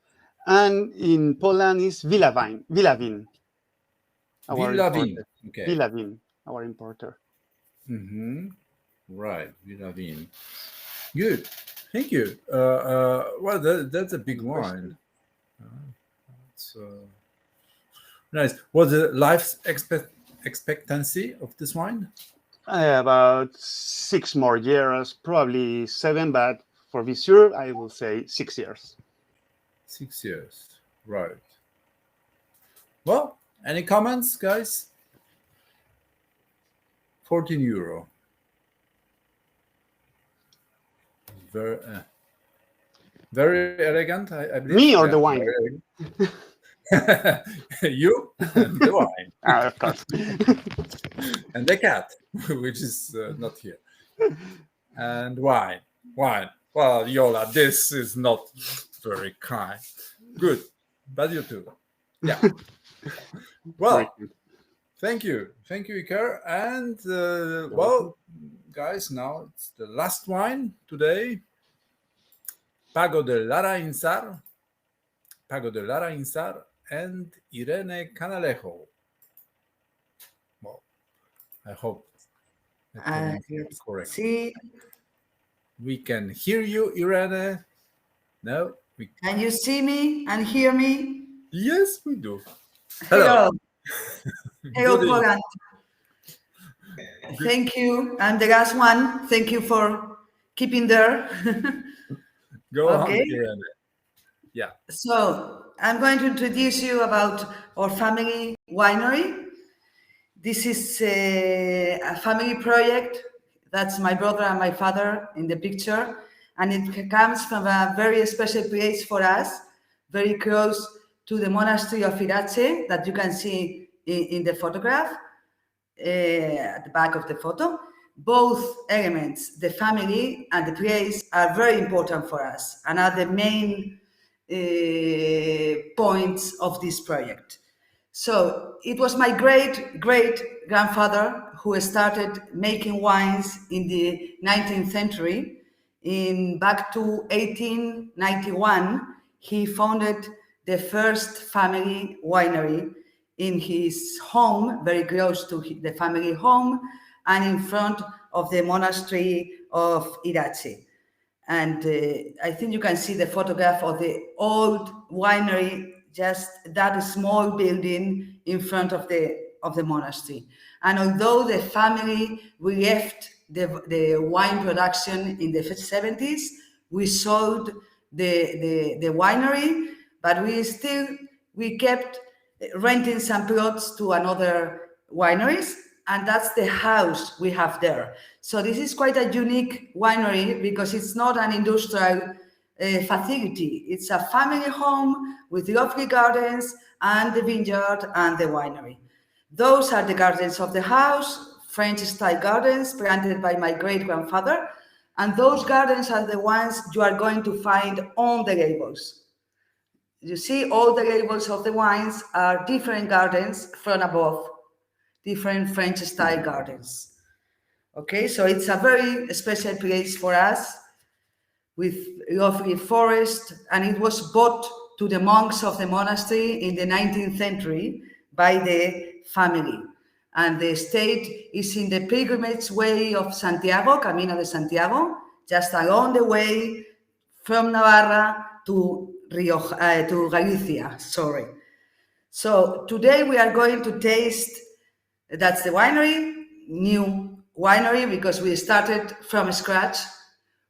Speaker 11: and in Poland is Villavin, our
Speaker 1: Villavin.
Speaker 11: importer.
Speaker 1: Okay.
Speaker 11: Villavin, our importer.
Speaker 1: Right, Villavin. Good. Thank you. Well, that's a big wine. It's nice. What's the life expectancy of this wine?
Speaker 11: About 6 more years, probably 7, but for be sure, I will say 6 years.
Speaker 1: 6 years. Right. Well, any comments, guys? 14 euro. Very elegant, I believe.
Speaker 11: Me or the wine?
Speaker 1: You and the wine.
Speaker 11: Of course.
Speaker 1: And the cat, which is not here. And wine. Well, Yola, this is not very kind. Good. But you too. Yeah. Well, thank you. Thank you, Iker. And, well, guys, now it's the last wine today. Pago de Lara Insar. And Irene Canalejo. Well, I hope it's correct.
Speaker 12: See,
Speaker 1: we can hear you, Irene. No?
Speaker 12: Can you see me and hear me?
Speaker 1: Yes, we do.
Speaker 12: Hello. Hello, Poland. Thank you. And the last one, thank you for keeping there.
Speaker 1: Go on, Irene. Yeah.
Speaker 12: So I'm going to introduce you about our family winery. This is a family project. That's my brother and my father in the picture. And it comes from a very special place for us, very close to the monastery of Irache that you can see in the photograph, at the back of the photo. Both elements, the family and the place, are very important for us and are the main points of this project. So it was my great grandfather who started making wines in the 19th century. Back to 1891, he founded the first family winery in his home, very close to the family home, and in front of the monastery of Irache. And I think you can see the photograph of the old winery, just that small building in front of the monastery. And although the family left the wine production in the 70s, we sold the winery, but we kept renting some plots to another wineries, and that's the house we have there. So this is quite a unique winery because it's not an industrial facility. It's a family home with lovely gardens and the vineyard and the winery. Those are the gardens of the house, French-style gardens planted by my great-grandfather, and those gardens are the ones you are going to find on the labels. You see, all the labels of the wines are different gardens from above, different French-style gardens. Okay, so it's a very special place for us with lovely forest, and it was bought to the monks of the monastery in the 19th century by the family. And the estate is in the pilgrimage way of Santiago, Camino de Santiago, just along the way from Navarra to Galicia, sorry. So today we are going to taste, that's the winery, new winery, because we started from scratch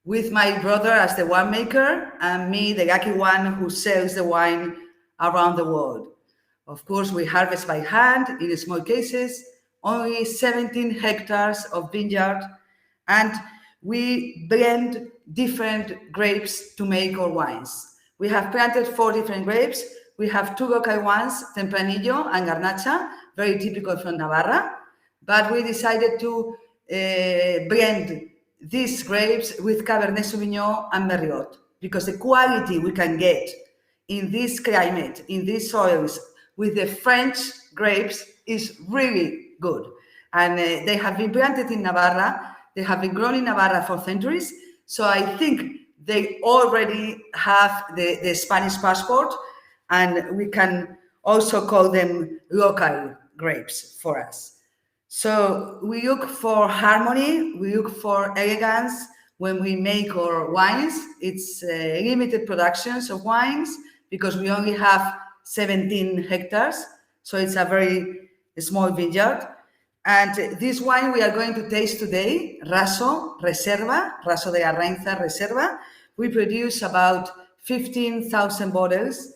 Speaker 12: with my brother as the winemaker and me, the lucky one who sells the wine around the world. Of course, we harvest by hand in small cases, only 17 hectares of vineyard, and we blend different grapes to make our wines. We have planted 4 different grapes. We have 2 local ones, Tempranillo and Garnacha, very typical from Navarra, but we decided to blend these grapes with Cabernet Sauvignon and Merlot, because the quality we can get in this climate, in these soils, with the French grapes is really good. And they have been planted in Navarra. They have been grown in Navarra for centuries. So I think they already have the Spanish passport, and we can also call them local grapes for us. So we look for harmony, we look for elegance when we make our wines. It's limited productions of wines because we only have 17 hectares. So it's a very small vineyard. And this wine we are going to taste today, Raso Reserva, Raso de Arrainza Reserva. We produce about 15,000 bottles.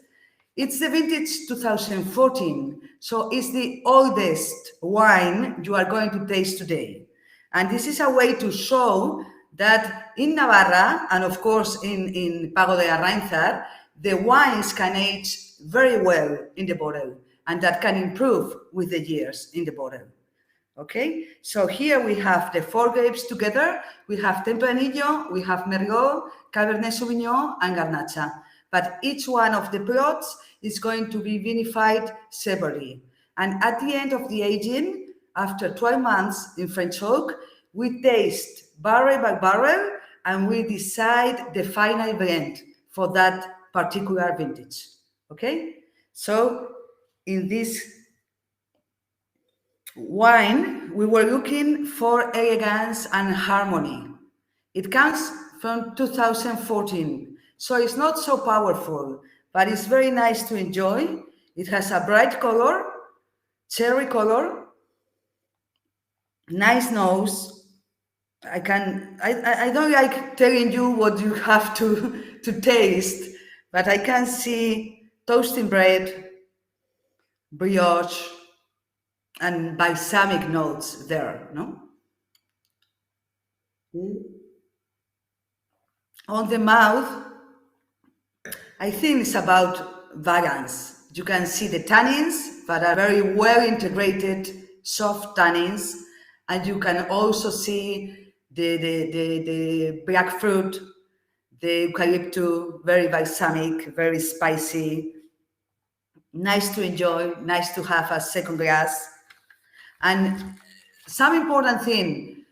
Speaker 12: It's the vintage 2014, so it's the oldest wine you are going to taste today. And this is a way to show that in Navarra, and of course in Pago de Arrainzar, the wines can age very well in the bottle, and that can improve with the years in the bottle. Okay, so here we have the 4 grapes together. We have Tempranillo, we have Merlot, Cabernet Sauvignon, and Garnacha. But each one of the plots is going to be vinified separately. And at the end of the aging, after 12 months in French oak, we taste barrel by barrel and we decide the final blend for that particular vintage. Okay? So in this wine, we were looking for elegance and harmony. It comes from 2014. So it's not so powerful, but it's very nice to enjoy. It has a bright color, cherry color, nice nose. I don't like telling you what you have to taste, but I can see toasting bread, brioche, and balsamic notes there, no? On the mouth, I think it's about balance. You can see the tannins that are very well integrated, soft tannins, and you can also see the black fruit, the eucalyptus, very balsamic, very spicy, nice to enjoy, nice to have a second glass. And some important thing,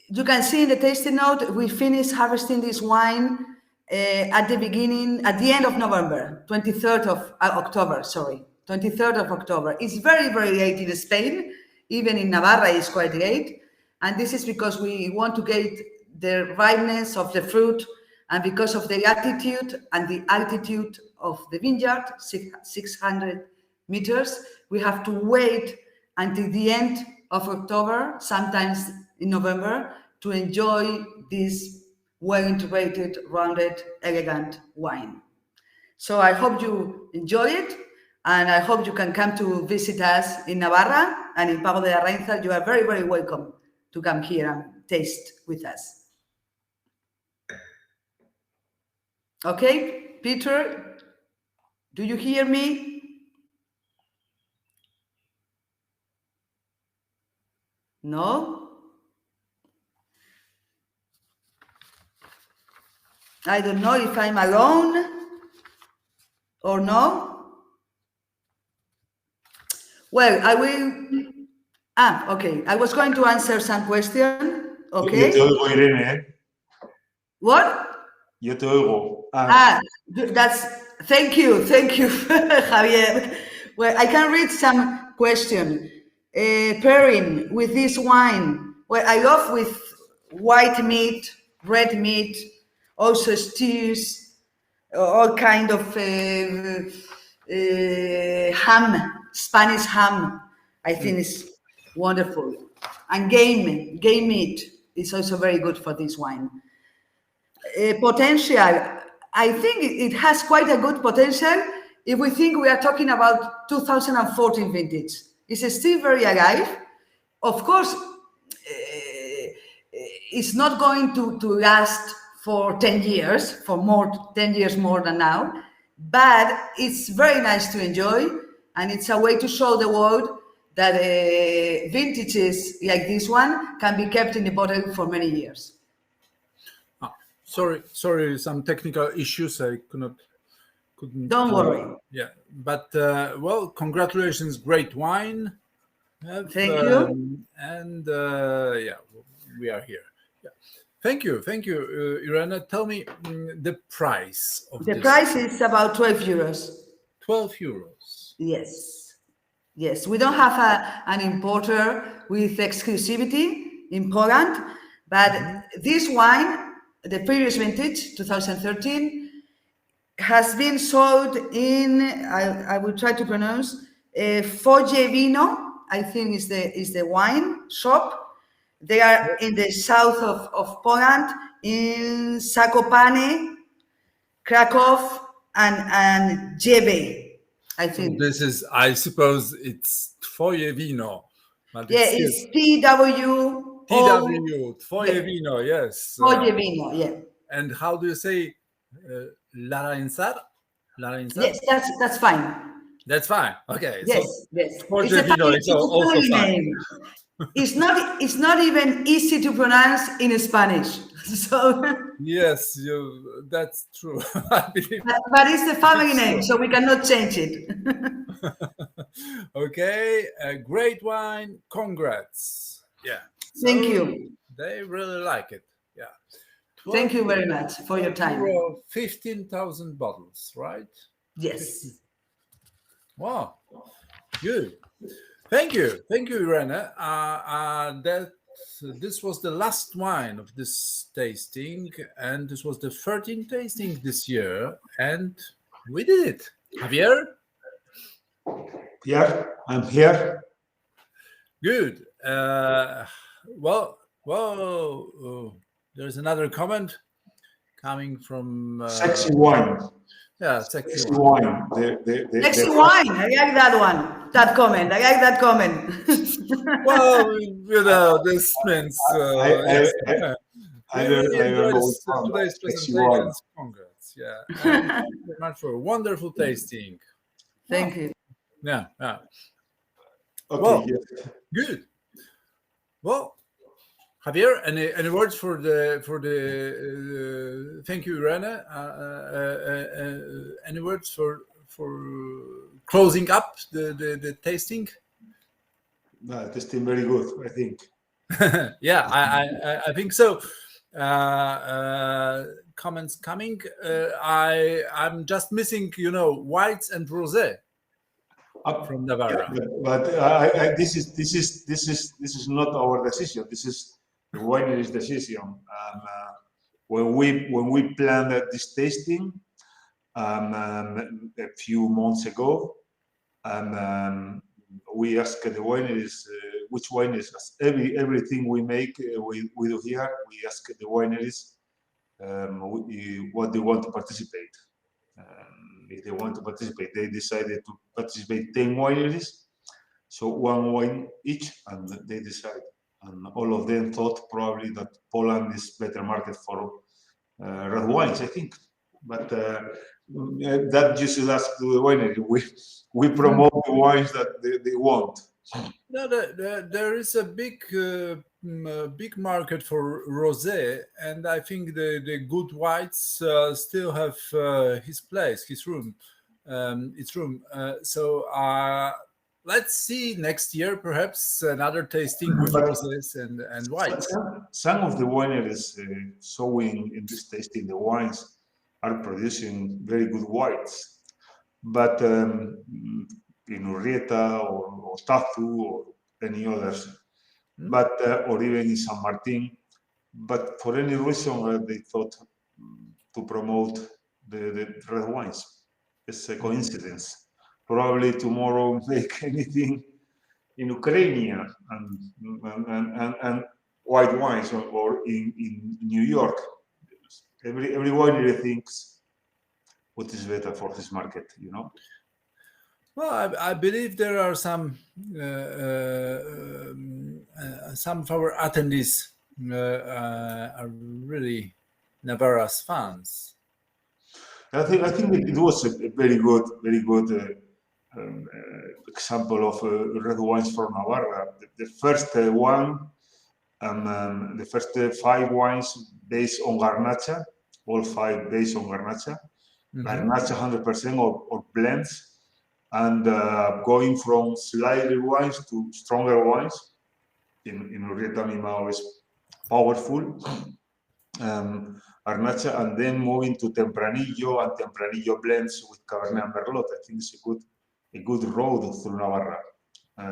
Speaker 12: you can see in the tasting note, we finished harvesting this wine at the end of November, 23rd of October, sorry, 23rd of October. It's very, very late in Spain. Even in Navarra, it's quite late. And this is because we want to get the ripeness of the fruit, and because of the latitude and the altitude of the vineyard, 600 meters, we have to wait until the end of October, sometimes in November, to enjoy this well-integrated, rounded, elegant wine. So I hope you enjoy it, and I hope you can come to visit us in Navarra and in Pago de Arrainza. You are very, very welcome to come here and taste with us. Okay, Peter, do you hear me? No? I don't know if I'm alone or no. Well, I will. Okay. I was going to answer some question. Okay.
Speaker 2: Yo te oigo, Irene.
Speaker 12: What?
Speaker 2: Yo te oigo.
Speaker 12: That's Thank you, Javier. Well, I can read some question. Pairing with this wine. Well, I love with white meat, red meat, also stews, all kind of ham, Spanish ham. I think is wonderful, and game meat is also very good for this wine. Potential. I think it has quite a good potential if we think we are talking about 2014 vintage. It's still very alive. Of course, it's not going to last for 10 years, for more 10 years more than now, but it's very nice to enjoy, and it's a way to show the world that vintages like this one can be kept in the bottle for many years.
Speaker 1: Sorry, some technical issues. I couldn't.
Speaker 12: Don't worry.
Speaker 1: Yeah, but well, congratulations, great wine.
Speaker 12: Thank you.
Speaker 1: And yeah, we are here. Yeah. Thank you, Irena. Tell me the price of
Speaker 12: the
Speaker 1: this.
Speaker 12: price is about 12 euros.
Speaker 1: 12 euros.
Speaker 12: Yes. We don't have an importer with exclusivity in Poland, but this wine, the previous vintage, 2013, has been sold in, I will try to pronounce, Foje Vino, I think is the wine shop. They are in the south of Poland, in Zakopane, Krakow, and Jebe, I think.
Speaker 1: So this is, I suppose it's Twoje Vino. But
Speaker 12: it's TW.
Speaker 1: Twoje Vino, yes.
Speaker 12: Twoje Vino, yeah.
Speaker 1: And how do you say Larainsar?
Speaker 12: Yes, that's fine.
Speaker 1: That's fine. Okay.
Speaker 12: Yes.
Speaker 1: It's also fine.
Speaker 12: It's not even easy to pronounce in Spanish. So
Speaker 1: yes, that's true. I believe.
Speaker 12: But it's the family name, so we cannot change it.
Speaker 1: Okay, great wine. Congrats. Yeah.
Speaker 12: Thank you.
Speaker 1: They really like it. Yeah.
Speaker 12: Thank you very much for your time.
Speaker 1: 15,000 bottles, right?
Speaker 12: Yes.
Speaker 1: 50. Wow. Good. Thank you, Irene. This was the last wine of this tasting, and this was the 13th tasting this year, and we did it. Javier?
Speaker 2: Yeah, I'm here.
Speaker 1: Good. Well, there's another comment coming from
Speaker 2: sexy wine.
Speaker 1: Yeah, sexy
Speaker 2: wine.
Speaker 12: Sexy wine. I like that one. That comment. I like that comment.
Speaker 1: Well, this means
Speaker 2: I don't know
Speaker 1: today's presentations. Congrats. Yeah. Thank you very much for a wonderful tasting.
Speaker 12: Thank you.
Speaker 1: Yeah.
Speaker 2: Okay.
Speaker 1: Well, good. Well, Javier, any words for the thank you, Irene. Any words for closing up the tasting?
Speaker 2: Tasting very good, I think.
Speaker 1: Yeah, I think so. Comments coming. I'm just missing, whites and rosé from Navarra.
Speaker 2: Yeah, but this is not our decision. This is the winery's decision. When we planned this tasting a few months ago, we asked the wineries which wineries, everything we make, we do here. We ask the wineries what they want to participate. If they want to participate, they decided to participate 10 wineries, so one wine each, and they decide. And all of them thought probably that Poland is better market for red wines, I think. But that you should ask to the winery. We promote the wines that they want.
Speaker 1: No, there is a big market for rosé, and I think the good whites still have its room. So let's see next year, perhaps another tasting with rosés and whites.
Speaker 2: Some of the wineries showing in this tasting the wines are producing very good wines. But in Urrieta or Tazu or any others, but or even in San Martin, but for any reason they thought to promote the red wines. It's a coincidence. Probably tomorrow make anything in Ukraine and white wines, or in New York. Every winery thinks what is better for this market, you know.
Speaker 1: Well, I believe there are some of our attendees are really Navarra's fans.
Speaker 2: I think it was a very good example of red wines from Navarra. The first one, the first 5 wines based on Garnacha, all 5 based on Garnacha, Garnacha 100% or blends, and going from slightly wines to stronger wines. In Urrieta Mimao is powerful. Garnacha, and then moving to Tempranillo and Tempranillo blends with Cabernet and Merlot. I think it's a good road through Navarra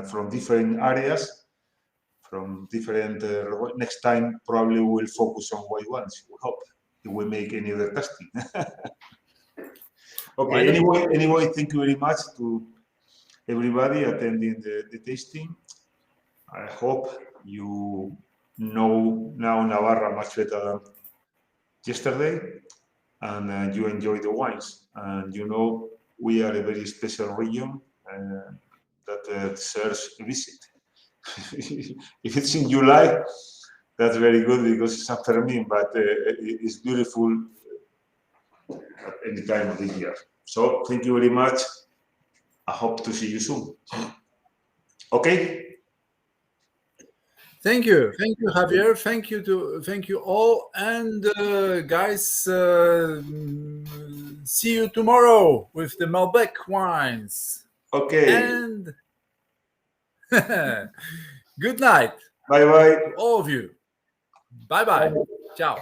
Speaker 2: from different areas, from different. Next time, probably we'll focus on white wines. We hope if we make any other testing. Okay. Anyway, thank you very much to everybody attending the tasting. I hope you know now Navarra much better than yesterday, and you enjoy the wines. And you know we are a very special region that deserves a visit. If it's in July, that's very good because it's San Fermin, but it's beautiful at any time of the year. So thank you very much. I hope to see you soon. Okay.
Speaker 1: Thank you, Javier. Thank you all, and guys, see you tomorrow with the Malbec wines.
Speaker 2: Okay.
Speaker 1: And good night.
Speaker 2: Bye bye
Speaker 1: To all of you. Bye bye. Ciao.